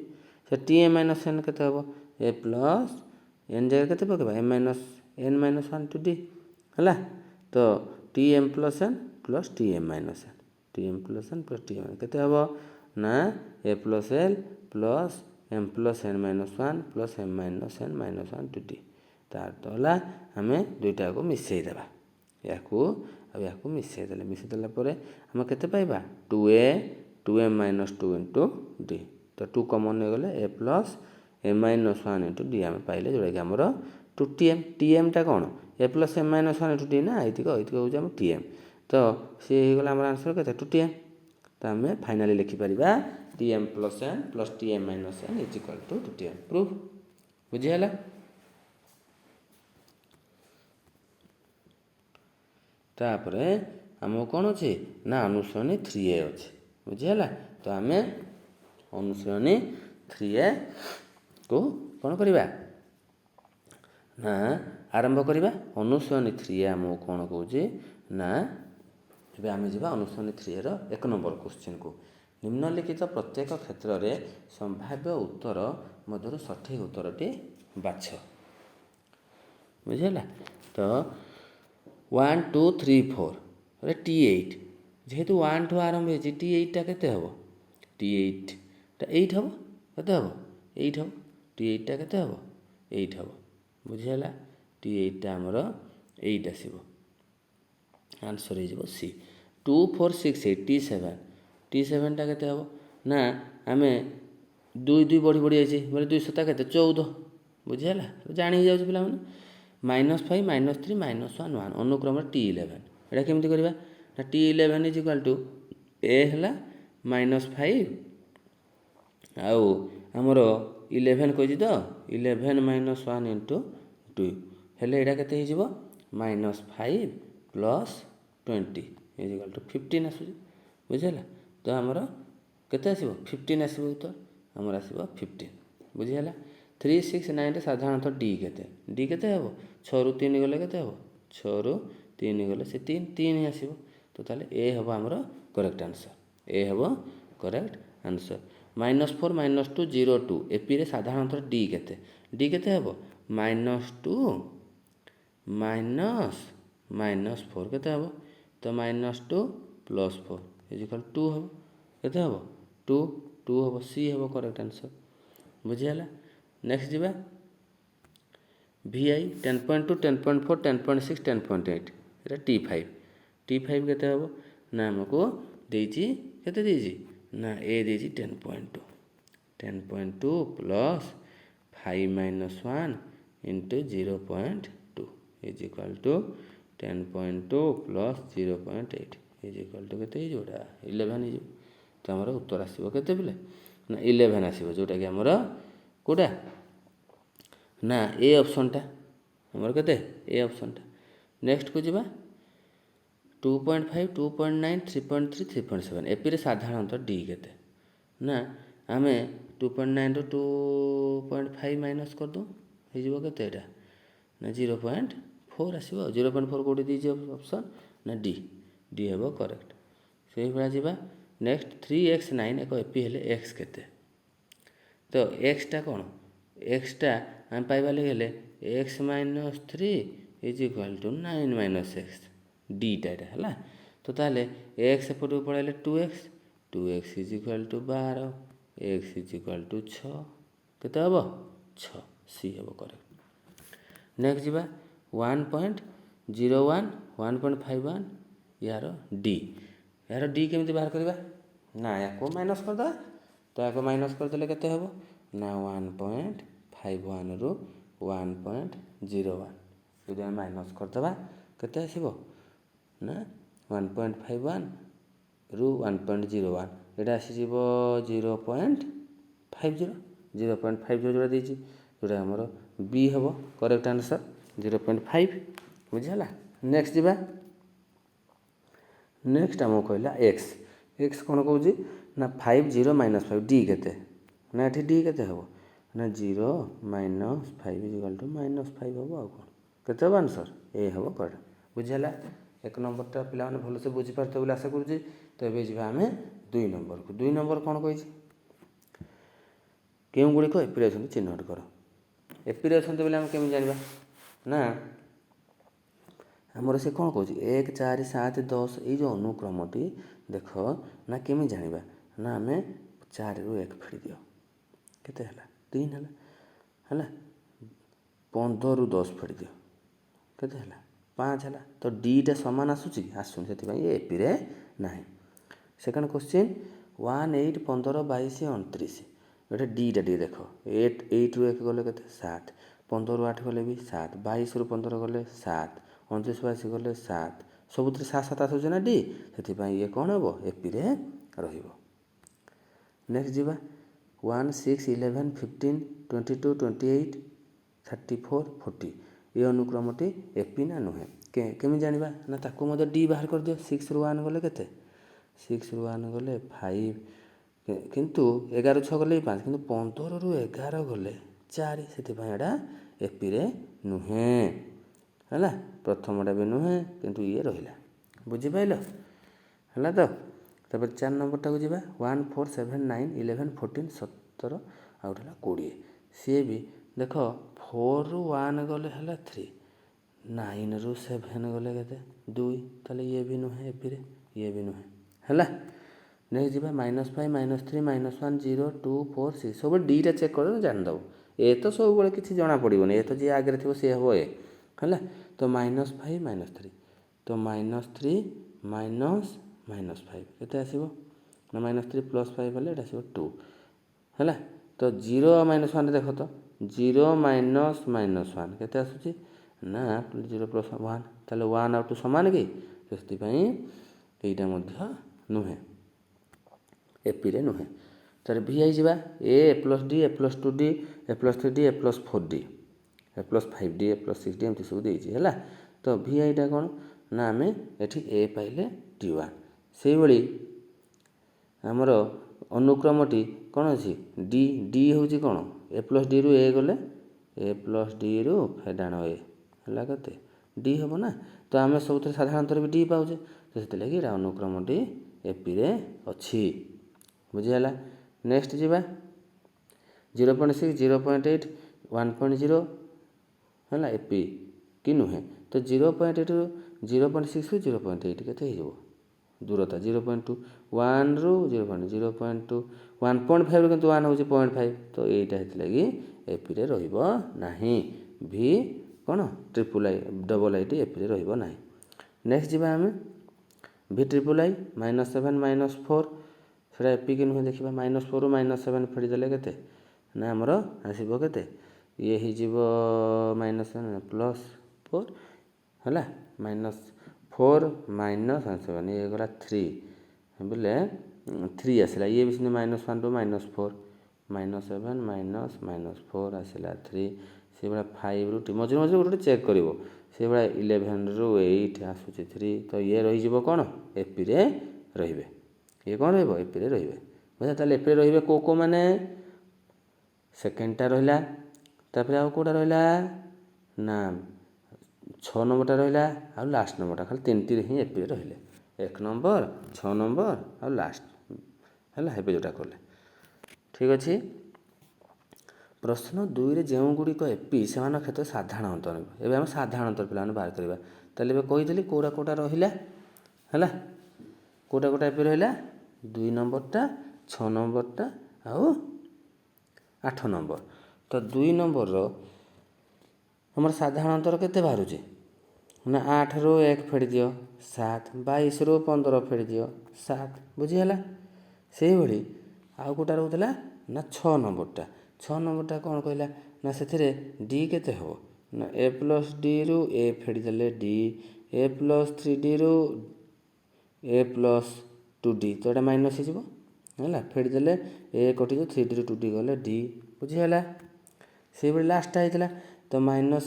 से टीएम माइनस एन केते हबो ए प्लस एन जगह केते पकेबा M minus N minus 1 into D हला तो T M plus N plus T M minus N T M plus N plus T M केते हबो ना A plus L plus M plus N minus 1 plus M minus N minus 1 into D तार तो हला हमें दुईटा को मिसई देबा याकू अब याकू मिसई देला परे हम केते पाइबा 2a माइनस 2 इंटू डी तो 2 कॉमन हो गले ए प्लस ए माइनस 1 इंटू डी हम पाइले जोड़ा कि हमर 2टीएम टीएम टा कोन ए प्लस ए माइनस 1 इंटू डी ना इतिको हो हम टीएम तो से हो गला हमर आंसर केते 2टीएम तो हम फाइनली लिखि परिबा T M plus N plus T M minus N is equal to 2टीएम प्रूफ बुझि हला तापरे हमको कौन अच्छे ना अनुसरणी 3a अच्छे बुझीगला तो आम अनुसरणी 3a को कौन करवा ना आरंभ करवा अनुसरणी 3a आमको कौन कौचे ना एबे आम जा अनुसरणी 3a रो 1 नंबर क्वेश्चन को निम्नलिखित प्रत्येक क्षेत्र में संभाव्य उत्तर मध्य सठिक उत्तरटी बाछ बुझीगला तो 1 2 3 4 अरे T8 जेहेतु 1 ठू आरंभ हो T8 टा केते हबो T8 टा 8 हबो केते हबो 8 हबो T8 टा केते हबो 8 हबो बुझियला T8 टा हमरो 8 आसीबो आंसर हे जबो सी 2 4 6 8 T7 टा केते हबो ना हमें 2 2 बढ़ी आइछि बोले 2 7 केते 14 बुझियला जानि जाउ पिला माने -5 -3 -1 1 अनुक्रम T11 एटा केमति करबा ना T11 इज इक्वल टू ए हला -5 आउ हमरो 11 कहछि तो 11 -1 इंटू 2 हेले एटा केते हे जिवो -5 प्लस 20 इज इक्वल टू 15 आसु बुझियला तो हमरो केते आसीबो 15 आसीबो तो हमर आसीबो 15 बुझियला 3 6 9 रे साधारणतः डी केते हबो 6 रु 3 गले केते हबो 6 रु 3 गले से 3 ही आसीबो तो ताले ए हबो हमरो करेक्ट आंसर ए हबो करेक्ट आंसर -4 -2 0 2 एपी रे साधारणतः डी केते हबो -2 -4 केते हबो तो -2 + 4 इज इक्वल 2 हबो केते हबो 2 हबो सी हबो करेक्ट आंसर बुझियला नेक्स्ट जीवा VI 10.2 10.4 10.6 10.8 एटा T5 केते हबो ना हमको देछि केते देछि ना ए देछि 10.2 10.2 plus 5 minus 1 into 0.2 is equal to 10.2 plus 0.8 is equal to केते जोड़ा 11 हो। तो आमर उत्तर आसो के ना 11 आसो, जोटा कि आमर कोटा ना ए ऑप्शनटा आमर के ए ऑप्शनटा। नेक्स्ट को जीवा 2.5 2.9 3.3 3.7 एपी साधारणतः डी केते ना आम 2.9 रू 2.5 माइनस करदे होते ना 0.4 आसो। 0.4 कौटे दीजिए ऑप्शन ना डी, डी हे करेक्ट। से भाया जावा नेक्स्ट 3x9 एक एपी हेले एक्स केते, तो एक्सटा कौन एक्सटा आम पाइबा लगे X minus 3 is equal to 9 minus X डीटा है। तो ताले एक्स एपटू पड़े 2x 2x is equal to 12 X is equal to 6 केते हम 6 सी हम करेक्ट। नेक्स्ट जीवा 1.01 1.51 यार डी केमी बाहर करवा ना या माइनस करदे, तो या माइनस करदे केते हम ना 1.51 रू 1.01 यदि आम माइनस करदे केते आसो ना 1.51 रू 1.01 यहाँ आसीज 0.50 0.50 जोड़ा दीजिए जोटा आमर बी हम करेक्ट आंसर 0.5 बुझीगला। नेक्स्ट जीवा नेक्स्ट आमको कहला एक्स एक्स कौन कौच ना 5 0 माइनस 5 डी केते ना ये डी केते हम ना 0 minus 5 is equal to minus 5 हम आउ कौन केते हम आंसर ए हम करेक्ट बुझीगला। एक नंबरटा पिला माने भलसे बुझी पारते बोली आशा करूँ। तो ये जीवा आम 2 नंबर को 2 नंबर कौन कही क्यों गुड़िक एपी अच्छा चिन्हट कर एपी अच्छा बोले आम केमी जाना ना आमर से कौन कौच 1 4 7 10 ये जो अनुक्रमटी देख ना केमी जाना ना आम 4 रू 1 फेड़ दियो केते है 3 है 15 रू 10 फेड़ दियो केते है 5 है। तो डीटा सामान आसूँ आसूँ से एपी रे ना। सेकेंड क्वेश्चन 1 8 15 22 29 ये डीटा टी देख 8 रू 1 गले के 7 15 रू 8 गले भी 7 22 रू 15 गले 7 29 22 गले 7 सब 7 7 आसूँ ना डी से ये कौन हम एपी रे रहिबो। नेक्स्ट जीवा 1 6 11 15 22 28 34 40 ये अनुक्रमटी एपी ना नुहे केमी जाना ना ताकू मत डी बाहर कर दियो 6 रू 1 गले के 6 रू 1 गले 5 किंतु 11 6 गले 5 किंतु 15 रू 11 गले 4 से एपी रे नुहे है प्रथमटा भी नुहे किंतु ये रहा बुझीपाल है। तो तब 4 नंबरटा को जीवा 1 4 7 9 11 14 17 आउट है 20 सी भी देख 4 रू 1 गले है 3 9 रू 7 गले के 2 ताले ये भी नुहे एपी रे ये भी नुहे है। नेक्स्ट जीवा -5 -3 -1 0 2 4 6 सब डीटा चेक कर जानदेव ए तो सब बड़े किसी जना पड़ोन ए तो जी आगे थी सी हम ए है। तो -5 -3 तो -3 -5 केते आसीबो ना -3 + 5 हेले आसीबो 2 है। तो 0 -1 देख तो 0 -1 केते आसुची ना 0 + 1 ताले 1 और 2 समान कि तो से नुहे एपी रे नुहे। तर भी आई जावा A plus D A plus 2 D A plus 3 D A plus 4 D A plus 5 D A plus 6 D एमती सब देती है। तो भी आईटा कौन ना आम एठी ए पाइले टी1 से भाई आमर अनुक्रमटी कौन अच्छी डी डी हूँ कौन ए प्लस डी रु ए गले ए प्लस डी रु डाण ए है के डी हम ना। तो आम सब साधारणतः भी डी पाचे तो से अनुक्रमटी एपी रे अच्छी बुझीगला। नेक्स्ट जीवा 0.6 0.8 1.0 है एपी कि नुहे। तो 0.8 रू 0.6 रू 0.8 केते हो दूरता 0.2 1 रू 0.2 1.5 रू किंतु 1 होची 0.5 तो एटा हेतलगी एपी रे रहइबो नाही भी कोन triple I double I T AP रे रहइबो नाही। नेक्स्ट जीवा हम भी ट्रिपल आई -7 -4 ସେଇଟା ଏପିକି ନୁହେଁ ଦେଖିବା -4 -7 ଫେଡ଼ିଦେଲେ କେତେ ନା ଆମର ଆସିବ କେତେ ଇଏ ହେଇଯିବ -7 +4 ହେଲା -4 -7 ଇଏ ହେଇଗଲା 3 ବୋଲେ 3 ଆସିଲା ଇଏ ବି ସେମିତି -1 ରୁ -4 -7 -4 ଆସିଲା 3 ସେଇଭଳିଆ 5 ରୁ ମଝିରେ ମଝିରେ ଗୋଟେ ଚେକ୍ କରିବ ସେଇଭଳିଆ 11 ରୁ 8 ଆସୁଛି 3 ତ ଇଏ ରହିଯିବ କ'ଣ ଏପିରେ ରହିବେ ଇଏ କ'ଣ ରହିବ ଏପିରେ ରହିବେ ବୁଝା ତାହେଲେ ଏପିରେ ରହିବେ କେଉଁ ମାନେ ସେକେଣ୍ଡଟା ରହିଲା ତାପରେ ଆଉ କେଉଁଟା ରହିଲା ନା 6 ନମ୍ବରଟା ରହିଲା ଆଉ ଲାଷ୍ଟ ନମ୍ବରଟା ଖାଲି 3ଟିରେ ହିଁ ଏପିରେ ରହିଲେ 1 ନମ୍ବର 6 ନମ୍ବର ଆଉ ଲାଷ୍ଟ ହେଲା ଏବେ ଯେଉଁଟା କଲେ ଠିକ୍ ଅଛି। ପ୍ରଶ୍ନ 2ରେ ଯେଉଁ ଗୁଡ଼ିକ ଏପି ସେମାନଙ୍କ କ୍ଷେତ୍ରରେ ସାଧାରଣ ଅନ୍ତର ଏବେ ଆମେ ସାଧାରଣ ଅନ୍ତର ପିଲାମାନେ ବାହାର କରିବା ତାହେଲେ ଏବେ କହିଦେଲି କେଉଁଟା ରହିଲା ହେଲା କେଉଁଟା ଏପି ରହିଲା 2 ନମ୍ବରଟା 6 ନମ୍ବରଟା ଆଉ 8 ନମ୍ବର ତ 2 ନମ୍ବରର ଆମର ସାଧାରଣ ଅନ୍ତର କେତେ ବାହାରୁଛି ନା 8 ରୁ 1 ଫେଡ଼ି ଦିଅ 7 22 ରୁ 15 ଫେଡ଼ି ଦିଅ 7 ବୁଝିହେଲା ସେଇଭଳି ଆଉ କେଉଁଟା ରହୁଥିଲା ନା 6 ନମ୍ବରଟା କ'ଣ କହିଲା ନା ସେଥିରେ ଡି କେତେ ହେବ ନା a ପ୍ଲସ୍ ଡିରୁ a ଫେଡ଼ିଦେଲେ ଡି a ପ୍ଲସ୍ 3d ରୁ a ପ୍ଲସ୍ 2d ତ ଏଇଟା ମାଇନସ୍ ହେଇଯିବ ହେଲା ଫେଡ଼ିଦେଲେ a କଟିଯିବ 3d ରୁ 2d ଗଲେ d ବୁଝିହେଲା ସେଇଭଳି ଲାଷ୍ଟଟା ହେଇଥିଲା ତ -7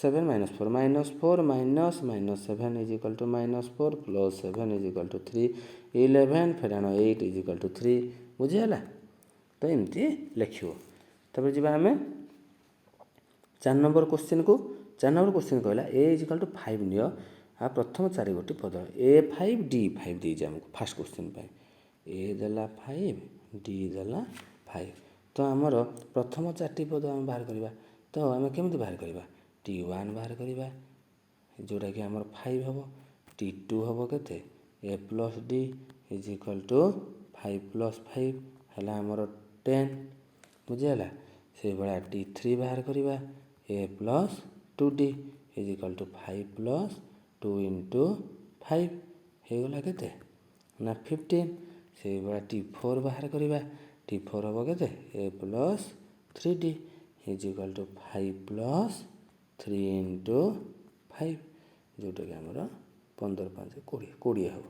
-4 -4 -7 is equal two -4 plus 7 is equal to 3 11 ଫେରାଣ 8 is equal to 3 ବୁଝିହେଲା ତ ଏମିତି ଲେଖିବ ତାପରେ ଯିବା ଆମେ 4 ନମ୍ବର କ୍ୱେଶ୍ଚିନ୍କୁ 4 ନମ୍ବର କ୍ୱେଶ୍ଚିନ୍ କହିଲା a ଇଜ୍ ଇକ୍ୱାଲ୍ ଟୁ 5 ନିଅ ଆଉ ପ୍ରଥମ 4 ଗୋଟି ପଦ a5 d5 ଦେଇଛି ଆମକୁ ଫାର୍ଷ୍ଟ କ୍ୱେଶ୍ଚିନ୍ ପାଇଁ a ଦେଲା 5 d ଦେଲା 5 ତ ଆମର ପ୍ରଥମ 4ଟି ପଦ ଆମେ ବାହାର କରିବା ତ ଆମେ କେମିତି ବାହାର କରିବା t1 ବାହାର କରିବା ଯେଉଁଟାକି ଆମର 5 ହେବ t2 ହେବ କେତେ a plus d is equal to 5 plus 5 ହେଲା ଆମର 10 ବୁଝିହେଲା ସେଇଭଳିଆ t3 ବାହାର କରିବା a plus 2d is equal to 5 plus 2 into 5 ହେଇଗଲା କେତେ ନା 15 ସେଇଭଳିଆ t4 ବାହାର କରିବା t4 ହେବ କେତେ a plus 3d is equal to 5 plus 3 into 5 ଯେଉଁଟାକି ଆମର 15 5 20 ହେବ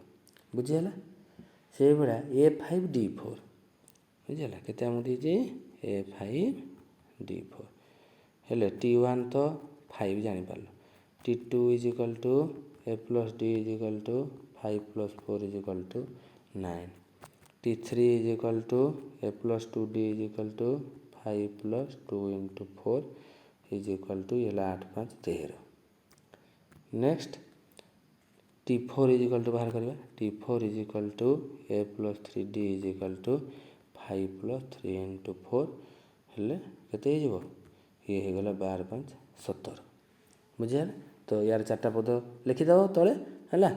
ବୁଝିହେଲା ସେଇଭଳିଆ a5 d4 ବୁଝିହେଲା କେତେ ଆମକୁ ଦେଇଛି a5 d4 ହେଲେ t1 ତ 5 ଜାଣିପାରିଲ t2 is equal two a plus d is equal to 5 plus 4 is equal two 9 t3 is equal two a plus 2d is equal to 5 plus 2 into 4 is equal two ହେଲା 8 5 13 next t4 is equal two ବାହାର କରିବା t4 is equal two a plus 3d is equal to 5 plus 3 into 4 ହେଲେ କେତେ ହେଇଯିବ ଇଏ ହେଇଗଲା 12 5 17 ବୁଝିହେଲା ତ ୟାର 4ଟା ପଦ ଲେଖିଦେବ ତଳେ ହେଲା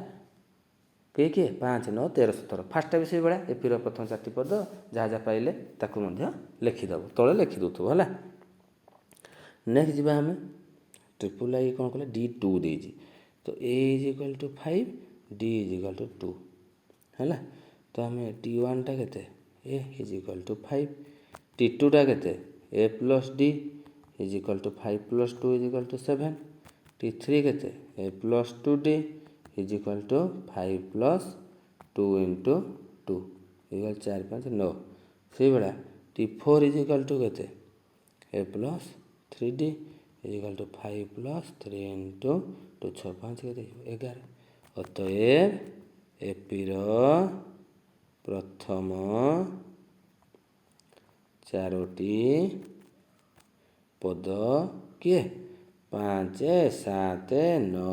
କିଏ 5 9 13 17 ଫାର୍ଷ୍ଟଟା ବି ସେଇଭଳିଆ ଏପିର ପ୍ରଥମ 4ଟି ପଦ ଯାହା ପାଇଲେ ତାକୁ ମଧ୍ୟ ଲେଖିଦେବ ତଳେ ଲେଖିଦେଉଥିବ ହେଲା ନେକ୍ସଟ ଯିବା ଆମେ ଟ୍ରିପୁଲ ଆଇ କ'ଣ କଲେ d2 ଦେଇଛି ତ a is equal to 5 d is equal two 2 ହେଲା ତ ଆମେ t1ଟା କେତେ a ଇଜ୍ ଇକ୍ୱାଲ୍ ଟୁ 5 t2ଟା କେତେ a plus d is equal to 5 plus 2 is equal two 7 t3 କେତେ a plus 2d is equal to 5 plus 2 into 2 equal 4 5 9 ସେଇଭଳିଆ t4 is equal to କେତେ a plus 3d is equal to 5 plus 3 into 2 6 5 କେତେ 11 ଅତଏବ ଏପିର ପ୍ରଥମ 4ଟି ପଦ କିଏ 5 7 9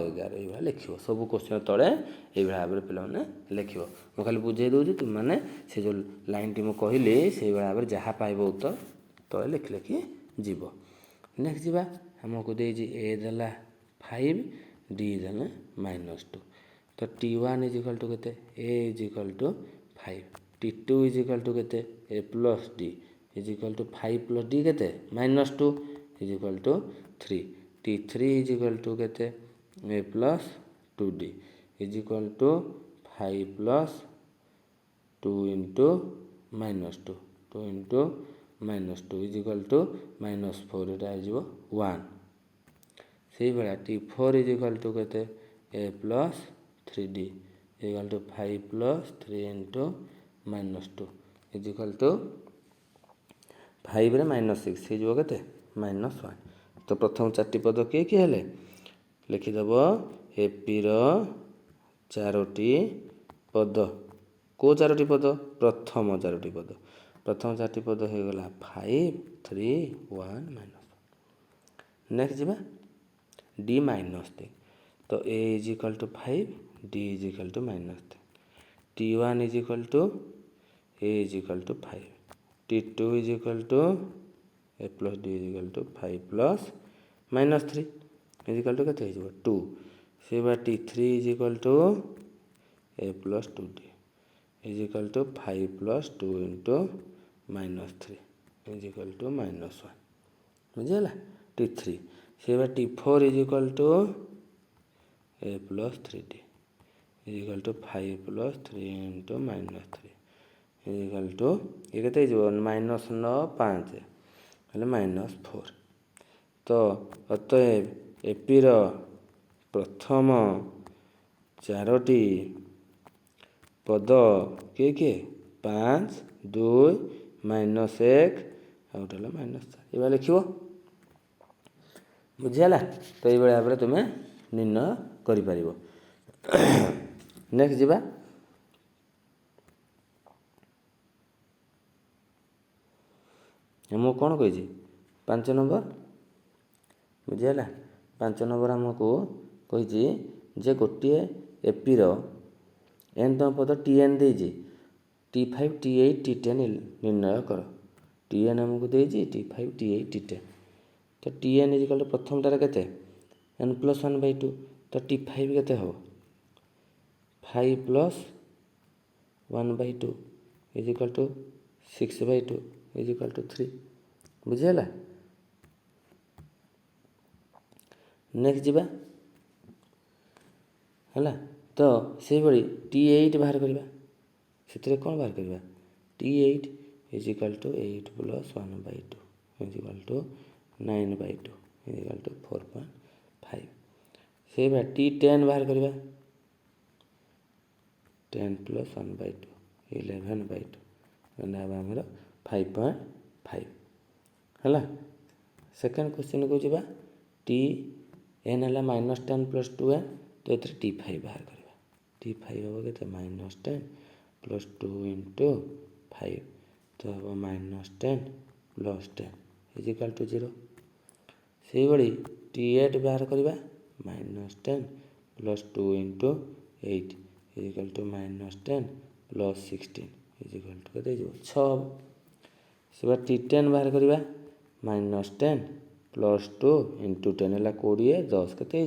11 ଏଇଭଳିଆ ଲେଖିବ ସବୁ କ୍ୱେଶ୍ଚିନ୍ ତଳେ ଏଇଭଳିଆ ଭାବରେ ପିଲାମାନେ ଲେଖିବ ମୁଁ ଖାଲି ବୁଝେଇ ଦେଉଛି ତୁମମାନେ ସେ ଯେଉଁ ଲାଇନ୍ଟି ମୁଁ କହିଲି ସେଇଭଳିଆ ଭାବରେ ଯାହା ପାଇବ ଉତ୍ତର ତଳେ ଲେଖି ଲେଖି ଯିବ ନେକ୍ସଟ ଯିବା ଆମକୁ ଦେଇଛି a ଦେଲା 5 d ଦେଲା -2 ତ t1 ଇଜ୍ ଇକ୍ୱାଲ୍ ଟୁ କେତେ a is equal to 5 t2 is equal to କେତେ a plus d is equal to 5 plus d କେତେ -2 is equal to 3 t3 is equal to କେତେ a plus 2d is equal to 5 plus 2 into -2 2 into -2 is equal to -4 एटा हो 1 से भाया T4 is equal to केते a plus 3d equal to 5 plus 3 into -2 is equal to 5 रे -6 हो केते -1 तो प्रथम चारोटी पद किए किए हेले लिखिदेव एपी रो चारोटी पद को चारोटी पद प्रथम चारोटी पद प्रथम चारोटी पद हो गला 5 3 1 नेक्स्ट जीवा डी -3 तो A is equal to 5 D is equal to -3 T1 is equal to A is equal to 5 T2 is equal to A plus D is equal to 5 plus -3 is equal to केते हो 2 से बा T3 is equal to A plus 2d is equal to 5 plus 2 into -3 is equal to -1 बुझीगला T3 से बा T4 is equal to A plus 3d is equal to 5 plus 3 into -3 is equal to ये केते हो -9 5 हेले -4 तो अतएव AP रो प्रथम चारोटी पद किए किए 5 2 -1 आउट है -4 ये लिख बुझीगला तो ये भाव में तुम्हें निर्णय कर नेक्स्ट जीवा मु कौन कही 5 नंबर बुझीगला 5 नंबर आमको कही जे गोटे एपी रो एनतम पद Tn देजी T5 T8 T10 निर्णय कर Tn आमको देजी T5 T8 T10 तो Tn इज इक्वल टू प्रथम टारे केते n प्लस 1/2 तो T5 केते हो 5 plus 1/2 is equal to 6/2 is equal to 3 बुझीगला नेक्स्ट जीवा है तो से भाई T8 बाहर करवा से कौन बाहर करवा T8 is equal to 8 plus 1/2 is equal to 9/2 is equal to 4.5 से भाई T10 बाहर करवा 10 प्लस 1/2 11/2 आमर 5.5 है सेकेंड क्वेश्चन को जीवा Tn है -10 प्लस 2n तो ये T5 बाहर करवा T5 हम के -10 प्लस 2 इंटू 5 तो हम -10 प्लस 10 इज इक्वल टू 0 से भाई T8 बाहर करवा -10 plus 2 into 8 is equal to -10 plus 16 is equal to केते 6 से T10 बाहर करवा -10 प्लस 2 इंटू 10 है 20 10 केते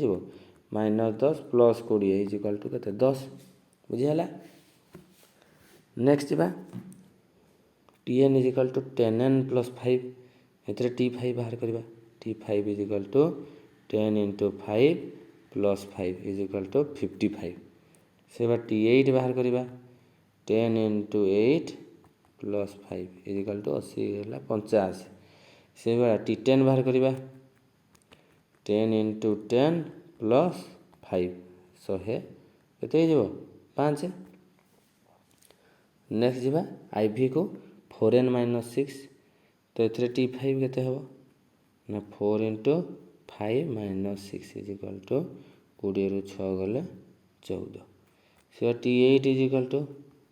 -10 प्लस 20 इज इक्वल टू केते 10 बुझीगला नेक्स्ट जीवा Tn is equal to 10n plus 5 एतरे T5 बाहर करवा T5 is equal to 10 into 5 plus 5 is equal to 55 से T8 बाहर करवा 10 into 8 plus 5 is equal to 80 है 85 से T10 बाहर करवा 10 इंटू 10 प्लस 5 100 केते 5 नेक्स्ट जीवा IV को 4n - 6 तो ये T5 केते हो ना 4 इंटू 5 - 6 इज इक्वल टू 20 रु 6 गले 14 से T8 is equal to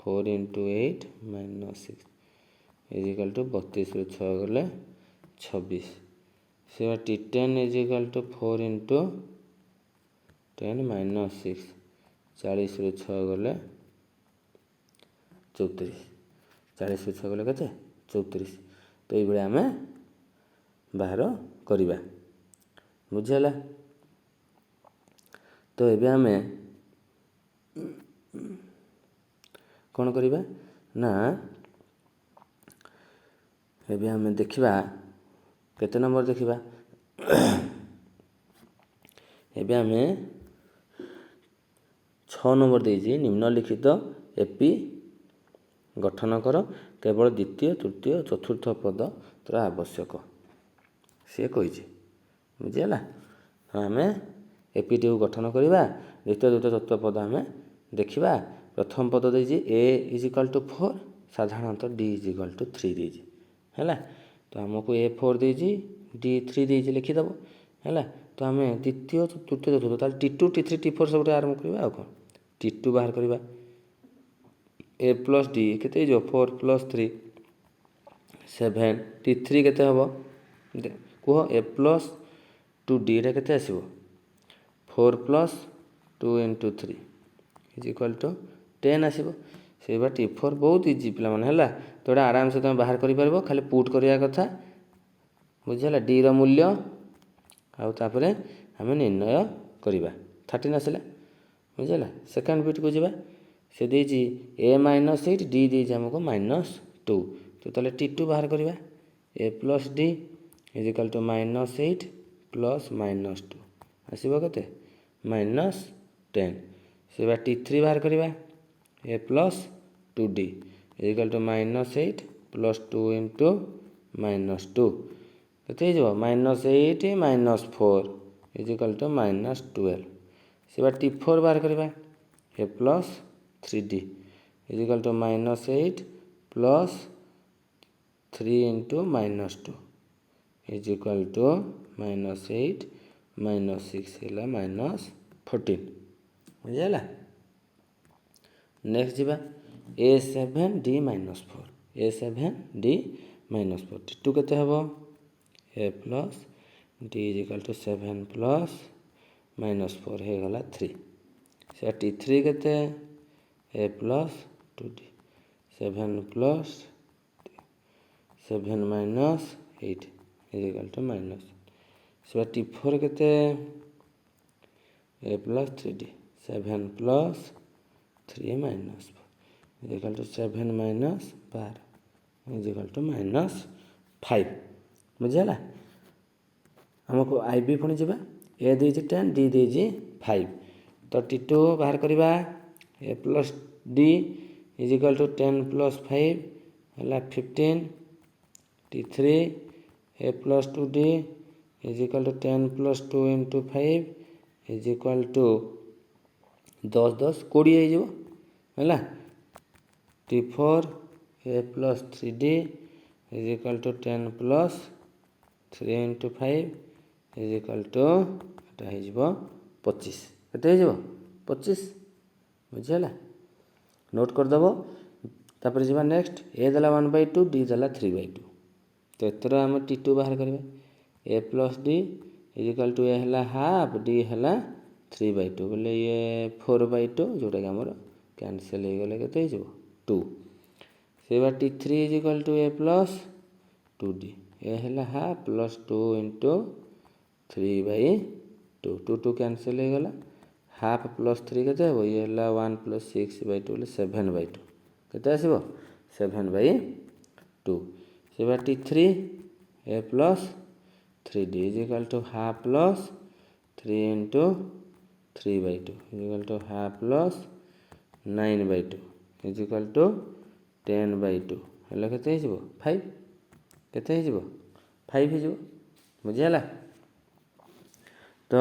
4 into 8 - 6 is equal to 32 रु 6 गले 26 से T10 is equal to 4 into 10 - 6 40 रु 6 गले 34 40 रु 6 गले केते 34 तो ये आम बाहर करवा बुझीगला तो ये आम कौन करवा ना ये आम देखा केते नंबर देखा एबे आम 6 नंबर देजी निम्नलिखित एपी गठन कर केवल द्वितीय तृतीय चतुर्थ पद तोर आवश्यक सी कही बुझीगला। आम एपीटी को गठन करवा द्वितीय तृतीय चतुर्थ पद आम देखा। प्रथम पद देजी ए इज इक्वल टू 4 साधारणतः डी इज इक्वल टू 3 देजी है। तो आमको ए 4 देजी डी 3 देजी लिखिदेव है। तो आम द्वितीय तृतीय चतुर्थ T2 T3 T4 सब आरम्भ करवा कौन T2 बाहर करवा ए प्लस डी के 4 प्लस 3 7 T3 के हम कह ए प्लस 2D के आसो 4 plus 2 into 3 is equal to 10 आसो से T4 बहुत इजी पे है। तो आराम से तुम बाहर कर खाली पुट करवा कथा बुझीगला डी रूल्य आउे आम निर्णय करवा 13 आसला बुझीगला। सेकेंड बिट को जावा से देजी ए -8 डी देजी आमको -2 तो T2 बाहर करवा A plus D is equal to -8 plus -2 आसो के -10 से T3 बाहर करवा A plus 2D is equal to -8 plus 2 into -2 के -8 -4 इज इक्वल टू -12 से T4 बाहर करवा A plus 3D is equal to -8 plus 3 into -2 is equal to -8 -6 है -14 बुझीगला। नेक्स्ट जावा A7D -4 A7D -4 T2 के हम A plus D is equal to 7 plus -4 हो गला 3 से T3 के A plus 2D 7 plus 7 -8 is equal to से T4 के A plus 3D 7 plus 3 -4 is equal to 7 -12 is equal to -5 बुझीगला। आमको आई बी पुणी जावा ए देजी 10 डी देजी 5 तो T2 बाहर करवा A plus D is equal to 10 plus 5 है 15 T3 A plus 2D is equal to 10 plus 2 into 5 is equal to 10 10 20 है। T4 A plus 3D is equal to 10 plus 3 into 5 is equal to 25 के 25 बुझीगला। Note करदेव तापर जावा next ए देला 1/2 D देला 3/2 तो एतर आम T2 बाहर करवा A plus D is equal to A है हाफ डी है 3/2 बोले ये 4/2 जोटा कि आमर कैनसल हो गले के 2 से T3 is equal to A plus 2D a है हाफ प्लस 2 इंटू 3/2 2 2 कैनसल हो गला हाफ प्लस 3 के ये है 1 प्लस 6/2 बोले 7/2 के आसो 7/2 से T3 A plus 3D is equal to half plus 3 into 3/2 is equal to half plus 9/2 is equal to 10/2 है के 5 के 5 हो बुझीगला। तो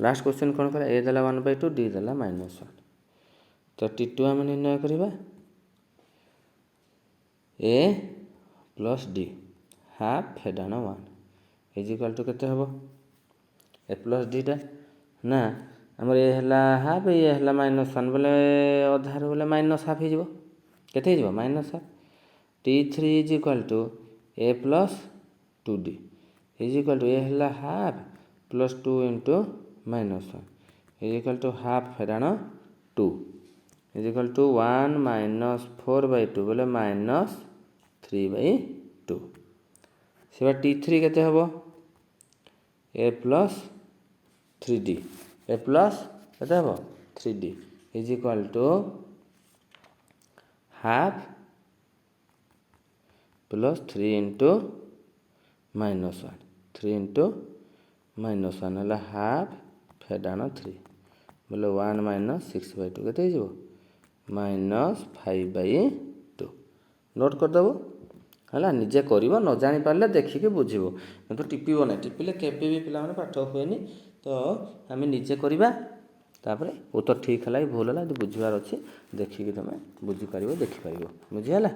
लास्ट क्वेश्चन कौन करा ए देला 1/2 डी देला -1 तो T2 आम निर्णय करवा ए प्लस डी हाफ फेडाण 1 इज इक्वल टू के हम ए प्लस डीटा ना आमर ए है हाफ ये है -1 बोले अधार बोले -हाफ हो के -half T3 is equal to A plus 2D is equal to A है half plus 2 into -1 is equal to half फेडाण 2 इज इक्वल टू 1 -4/2 बोले -3/2 से T3 के हम A plus 3D A plus के हम 3D is equal to half plus 3 into -1 3 into -1 है half फेडाण 3 बोले 1 -6/2 के -5/2 ନୋଟ୍ କରିଦେବ ହେଲା। ନିଜେ କରିବ, ନ ଜାଣିପାରିଲେ ଦେଖିକି ବୁଝିବ, କିନ୍ତୁ ଟିପିବ ନାହିଁ। ଟିପିଲେ କେବେ ବି ପିଲାମାନେ ପାଠ ହୁଏନି। ତ ଆମେ ନିଜେ କରିବା, ତାପରେ ଉତ୍ତର ଠିକ୍ ହେଲା କି ଭୁଲ ହେଲା ଯଦି ବୁଝିବାର ଅଛି ଦେଖିକି ତୁମେ ବୁଝିପାରିବ, ଦେଖିପାରିବ। ବୁଝିହେଲା?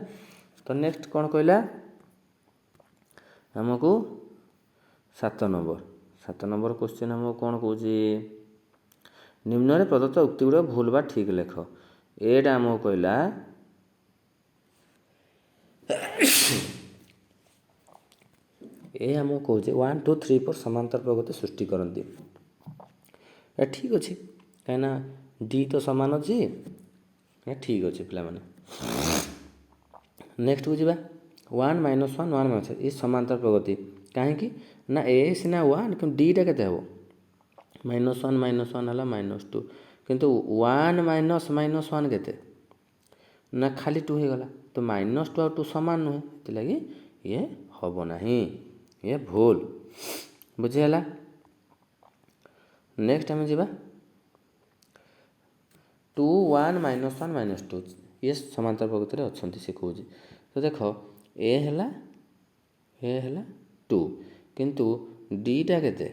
ତ ନେକ୍ସଟ କ'ଣ କହିଲା ଆମକୁ 7 ନମ୍ବର କ୍ୱେଶ୍ଚିନ୍ ଆମକୁ କ'ଣ କହୁଛି, ନିମ୍ନରେ ପ୍ରଦତ୍ତ ଉକ୍ତିଗୁଡ଼ିକ ଭୁଲ ବା ଠିକ୍ ଲେଖ। ଏଇଟା ଆମକୁ କହିଲା ଆମକୁ କହୁଛି 1 2 3 4 ସମାନ୍ତର ପ୍ରଗତି ସୃଷ୍ଟି କରନ୍ତି। ଏ ଠିକ୍ ଅଛି, କାହିଁକିନା ଡି ତ ସମାନ ଅଛି, ଏ ଠିକ୍ ଅଛି ପିଲାମାନେ। ନେକ୍ସଟକୁ ଯିବା 1 - 1 1 - 1 ଏ ସମାନ୍ତର ପ୍ରଗତି। କାହିଁକି ନା ଏ ସିନା 1 କିନ୍ତୁ ଡିଟା କେତେ ହେବ, -1 -1 ହେଲା -2, କିନ୍ତୁ 1 - -1 କେତେ ନା ଖାଲି 2 ହେଇଗଲା। ତ -2 ଆଉ 2 ସମାନ ନୁହେଁ, ସେଥିଲାଗି ଇଏ ହେବ ନାହିଁ, ଇଏ ଭୁଲ। ବୁଝିହେଲା? ନେକ୍ସଟ ଆମେ ଯିବା 2 1 -1 -2 ଇଏ ସମାନ୍ତର ପ୍ରଗତିରେ ଅଛନ୍ତି ସେ କହୁଛି। ତ ଦେଖ ଏ ହେଲା 2, କିନ୍ତୁ ଡିଟା କେତେ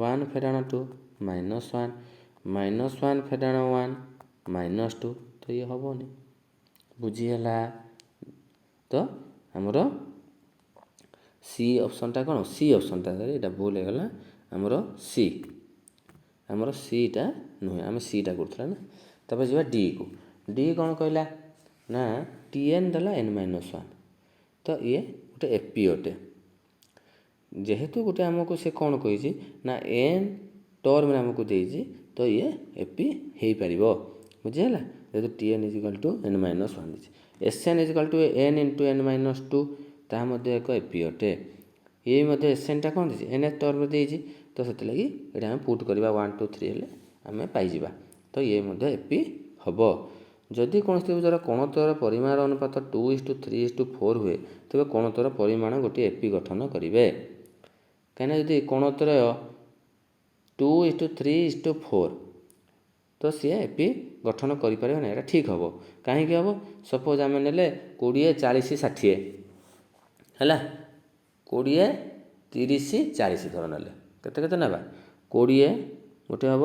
1 ଫେଡ଼ାଣ 2 -1 -1 ଫେଡ଼ାଣ 1 -2, ତ ଇଏ ହେବନି। ବୁଝିହେଲା? ତ ଆମର ସି ଅପସନ୍ଟା କ'ଣ, ସି ଅପସନ୍ଟା ଏଇଟା ଭୁଲ ହେଇଗଲା, ଆମର ସିଟା ନୁହେଁ, ଆମେ ସିଟା କରୁଥିଲା ନା। ତାପରେ ଯିବା ଡିକୁ। ଡି କ'ଣ କହିଲା ନା TN ଦେଲା n-1, ତ ଇଏ ଗୋଟେ ଏପି ଅଟେ। ଯେହେତୁ ଗୋଟେ ଆମକୁ ସେ କ'ଣ କହିଛି ନା n ଟର୍ମରେ ଆମକୁ ଦେଇଛି, ତ ଇଏ ଏପି ହେଇପାରିବ। ବୁଝିହେଲା? ଯେହେତୁ TN = n-1 ଦେଇଛି, SN = n × n-2 ତାହା ମଧ୍ୟ ଏକ ଏପି ଅଟେ। ଇଏ ମଧ୍ୟ SNଟା କ'ଣ ଦେଇଛି, nth ଟର୍ମରେ ଦେଇଛି, ତ ସେଥିଲାଗି ଏଇଟା ଆମେ ପୁଟ୍ କରିବା 1 2 3 ହେଲେ ଆମେ ପାଇଯିବା। ତ ଇଏ ମଧ୍ୟ ଏପି ହେବ। ଯଦି କୌଣସି ତ୍ରିଭୁଜର କୋଣତ୍ୱୟର ପରିମାଣ ଅନୁପାତ 2:3:4 ହୁଏ, ତେବେ କୋଣତ୍ୱୟର ପରିମାଣ ଗୋଟିଏ ଏପି ଗଠନ କରିବେ। କାହିଁକିନା ଯଦି କୋଣତ୍ୱୟ 2:3:4, ତ ସିଏ ଏପି ଗଠନ କରିପାରିବ ନାହିଁ, ଏଇଟା ଠିକ୍ ହେବ। କାହିଁକି ହେବ? ସପୋଜ୍ ଆମେ ନେଲେ 20 40 60 ହେଲା, 20 30 40 ଧର ନେଲେ, କେତେ ନେବା, 20 ଗୋଟେ ହେବ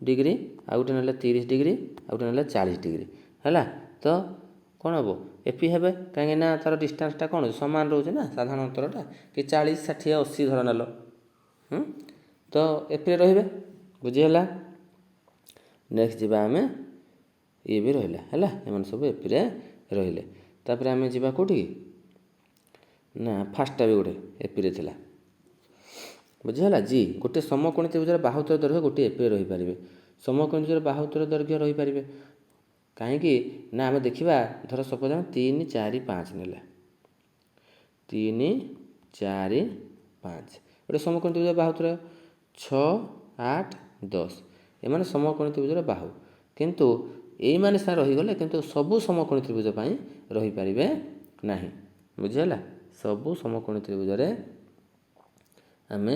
ଡିଗ୍ରୀ, ଆଉ ଗୋଟେ ନେଲେ 30 ଡିଗ୍ରୀ, ଆଉ ଗୋଟେ ନେଲେ 40 ଡିଗ୍ରୀ ହେଲା। ତ କ'ଣ ହେବ, ଏପି ହେବେ, କାହିଁକିନା ତା'ର ଡିଷ୍ଟାନ୍ସଟା କ'ଣ ସମାନ ରହୁଛି ନା, ସାଧାରଣ ଅନ୍ତରଟା କି 40 60 80 ଧର ନେଲ, ତ ଏପିରେ ରହିବେ। ବୁଝିହେଲା? ନେକ୍ସଟ ଯିବା ଆମେ, ଇଏ ବି ରହିଲା ହେଲା, ଏମାନେ ସବୁ ଏପିରେ ରହିଲେ। ତାପରେ ଆମେ ଯିବା କେଉଁଠିକି ନା ଫାର୍ଷ୍ଟଟା ବି ଗୋଟେ ଏପିରେ ଥିଲା। ବୁଝିହେଲା? ଜି ଗୋଟେ ସମକୋଣୀ ତ୍ରିଭୁଜର ବାହୁତର ଦୈର୍ଘ୍ୟ ଗୋଟିଏ ଏପିରେ ରହିପାରିବେ। ସମକୋଣୀ ତ୍ରିଭୁଜର ବାହୁତର ଦୈର୍ଘ୍ୟ ରହିପାରିବେ କାହିଁକି ନା ଆମେ ଦେଖିବା, ଧର ସପୋଜ୍ ଆମେ 3 4 5 ନେଲେ, 3 4 5 ଗୋଟେ ସମକୋଣୀ ତ୍ରିଭୁଜର ବାହୁତର 6 8 10 ଏମାନେ ସମକୋଣୀ ତ୍ରିଭୁଜର ବାହୁ, କିନ୍ତୁ ଏଇମାନେ ସାରା ରହିଗଲେ, କିନ୍ତୁ ସବୁ ସମକୋଣୀ ତ୍ରିଭୁଜ ପାଇଁ ରହିପାରିବେ ନାହିଁ। ବୁଝିହେଲା? ସବୁ ସମକୋଣୀ ତ୍ରିଭୁଜରେ ଆମେ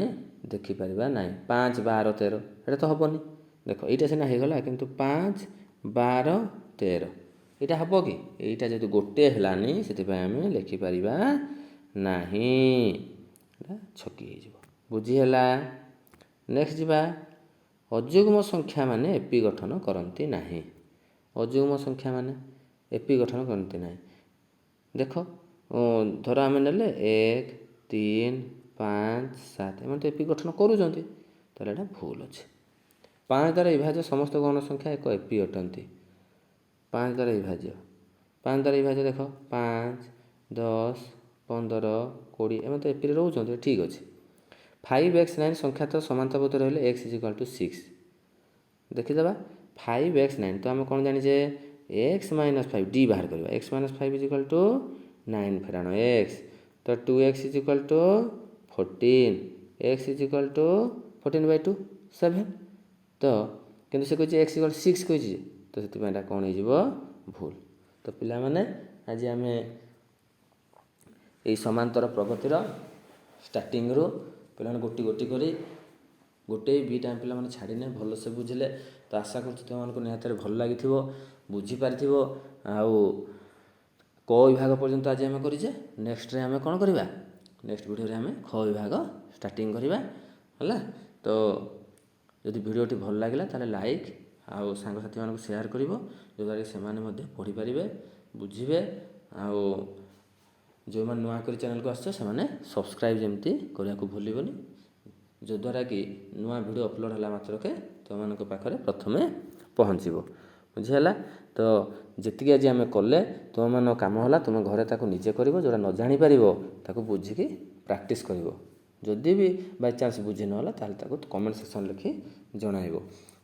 ଦେଖିପାରିବା ନାହିଁ। 5 12 13 ଏଇଟା ତ ହେବନି। ଦେଖ ଏଇଟା ସିନା ହେଇଗଲା, କିନ୍ତୁ 5 12 13 ଏଇଟା ହେବ କି? ଏଇଟା ଯଦି ଗୋଟେ ହେଲାନି, ସେଥିପାଇଁ ଆମେ ଲେଖିପାରିବା ନାହିଁ, ଏଇଟା ଛକି ହେଇଯିବ। ବୁଝିହେଲା? ନେକ୍ସଟ ଯିବା, ଅଯୁଗ୍ମ ସଂଖ୍ୟାମାନେ ଏପି ଗଠନ କରନ୍ତି ନାହିଁ। ଅଯୁଗ୍ମ ସଂଖ୍ୟାମାନେ ଏପି ଗଠନ କରନ୍ତି ନାହିଁ। ଦେଖ ଧର ଆମେ ନେଲେ 1 3 5 7 ଏମାନେ ତ ଏପି ଗଠନ କରୁଛନ୍ତି, ତାହେଲେ ଏଇଟା ଭୁଲ ଅଛି। 5 ଦ୍ୱାରା ବିଭାଜ୍ୟ ସମସ୍ତ ଗୌଣ ସଂଖ୍ୟା ଏକ ଏପି ଅଟନ୍ତି। 5 ଦ୍ୱାରା ବିଭାଜ୍ୟ, 5 ଦ୍ୱାରା ବିଭାଜ୍ୟ ଦେଖ 5 10 15 20 ଏମାନେ ତ ଏପିରେ ରହୁଛନ୍ତି, ଠିକ୍ ଅଛି। 5x 9 ସଂଖ୍ୟା ତ ସମାନ୍ତରବର୍ତ୍ତୀ ରହିଲେ x = 6 ଦେଖିଦେବା। 5x 9 ତ ଆମେ କ'ଣ ଜାଣିଛେ, x - 5 d ବାହାର କରିବା, x - 5 = 9 ଫେରାଣ x, ତ 2x = 14, x = 14/2 7, ତ କିନ୍ତୁ ସେ କହିଛି x = 6 କହିଛି, ତ ସେଥିପାଇଁ ଏଇଟା କ'ଣ ହେଇଯିବ, ଭୁଲ। ତ ପିଲାମାନେ ଆଜି ଆମେ ଏଇ ସମାନ୍ତର ପ୍ରଗତିର ଷ୍ଟାର୍ଟିଂରୁ ପିଲାମାନେ ଗୋଟି କରି ଗୋଟେ ବିଟା ପିଲାମାନେ ଛାଡ଼ିନେ ଭଲସେ ବୁଝିଲେ, ତ ଆଶା କରୁଛି ତୁମମାନଙ୍କୁ ନିହାତି ଭଲ ଲାଗିଥିବ, ବୁଝିପାରିଥିବ। ଆଉ କ ବିଭାଗ ପର୍ଯ୍ୟନ୍ତ ଆଜି ଆମେ କରିଛେ। ନେକ୍ସଟରେ ଆମେ କ'ଣ କରିବା, ନେକ୍ସଟ ଭିଡ଼ିଓରେ ଆମେ ଖ ବିଭାଗ ଷ୍ଟାର୍ଟିଂ କରିବା ହେଲା। ତ ଯଦି ଭିଡ଼ିଓଟି ଭଲ ଲାଗିଲା ତାହେଲେ ଲାଇକ୍ ଆଉ ସାଙ୍ଗସାଥିମାନଙ୍କୁ ସେୟାର କରିବ, ଯେଉଁଦ୍ୱାରା କି ସେମାନେ ମଧ୍ୟ ପଢ଼ିପାରିବେ, ବୁଝିବେ। ଆଉ ଯେଉଁମାନେ ନୂଆ କରି ଚ୍ୟାନେଲକୁ ଆସିଛ ସେମାନେ ସବସ୍କ୍ରାଇବ୍ ଯେମିତି କରିବାକୁ ଭୁଲିବନି, ଯଦ୍ୱାରା କି ନୂଆ ଭିଡ଼ିଓ ଅପଲୋଡ଼ ହେଲା ମାତ୍ରକେ ତୁମମାନଙ୍କ ପାଖରେ ପ୍ରଥମେ ପହଞ୍ଚିବ। ବୁଝିହେଲା? ତ ଯେତିକି ଆଜି ଆମେ କଲେ ତୁମମାନଙ୍କ କାମ ହେଲା ତୁମେ ଘରେ ତାକୁ ନିଜେ କରିବ, ଯେଉଁଟା ନ ଜାଣିପାରିବ ତାକୁ ବୁଝିକି ପ୍ରାକ୍ଟିସ୍ କରିବ। ଯଦି ବି ବାଇଚାନ୍ସ ବୁଝି ନହେଲା ତାହେଲେ ତାକୁ କମେଣ୍ଟ ସେକ୍ସନ୍ ଲେଖି ଜଣାଇବ।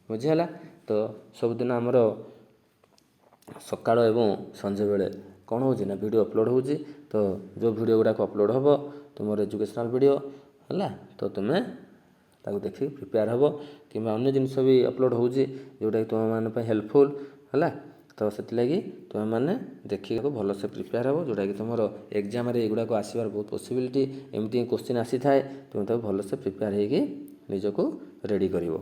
ବୁଝିହେଲା? ତ ସବୁଦିନ ଆମର ସକାଳ ଏବଂ ସଞ୍ଜବେଳେ କ'ଣ ହେଉଛି ନା ଭିଡ଼ିଓ ଅପଲୋଡ଼ ହେଉଛି। ତ ଯେଉଁ ଭିଡ଼ିଓ ଗୁଡ଼ାକ ଅପଲୋଡ଼ ହେବ ତୁମର ଏଜୁକେସନାଲ୍ ଭିଡ଼ିଓ ହେଲା, ତ ତୁମେ ତାକୁ ଦେଖିକି ପ୍ରିପେୟାର ହେବ। କିମ୍ବା ଅନ୍ୟ ଜିନିଷ ବି ଅପଲୋଡ଼ ହେଉଛି ଯେଉଁଟାକି ତୁମମାନଙ୍କ ପାଇଁ ହେଲ୍ପଫୁଲ୍ ହେଲା। ତ ସେଥିଲାଗି ତୁମେମାନେ ଦେଖିବାକୁ ଭଲସେ ପ୍ରିପେୟାର ହେବ, ଯେଉଁଟାକି ତୁମର ଏକ୍ଜାମରେ ଏଗୁଡ଼ାକ ଆସିବାର ବହୁତ ପସିବିଲିଟି, ଏମିତି କୋଶ୍ଚିନ୍ ଆସିଥାଏ। ତୁମେ ତାକୁ ଭଲସେ ପ୍ରିପେୟାର ହେଇକି ନିଜକୁ ରେଡ଼ି କରିବ।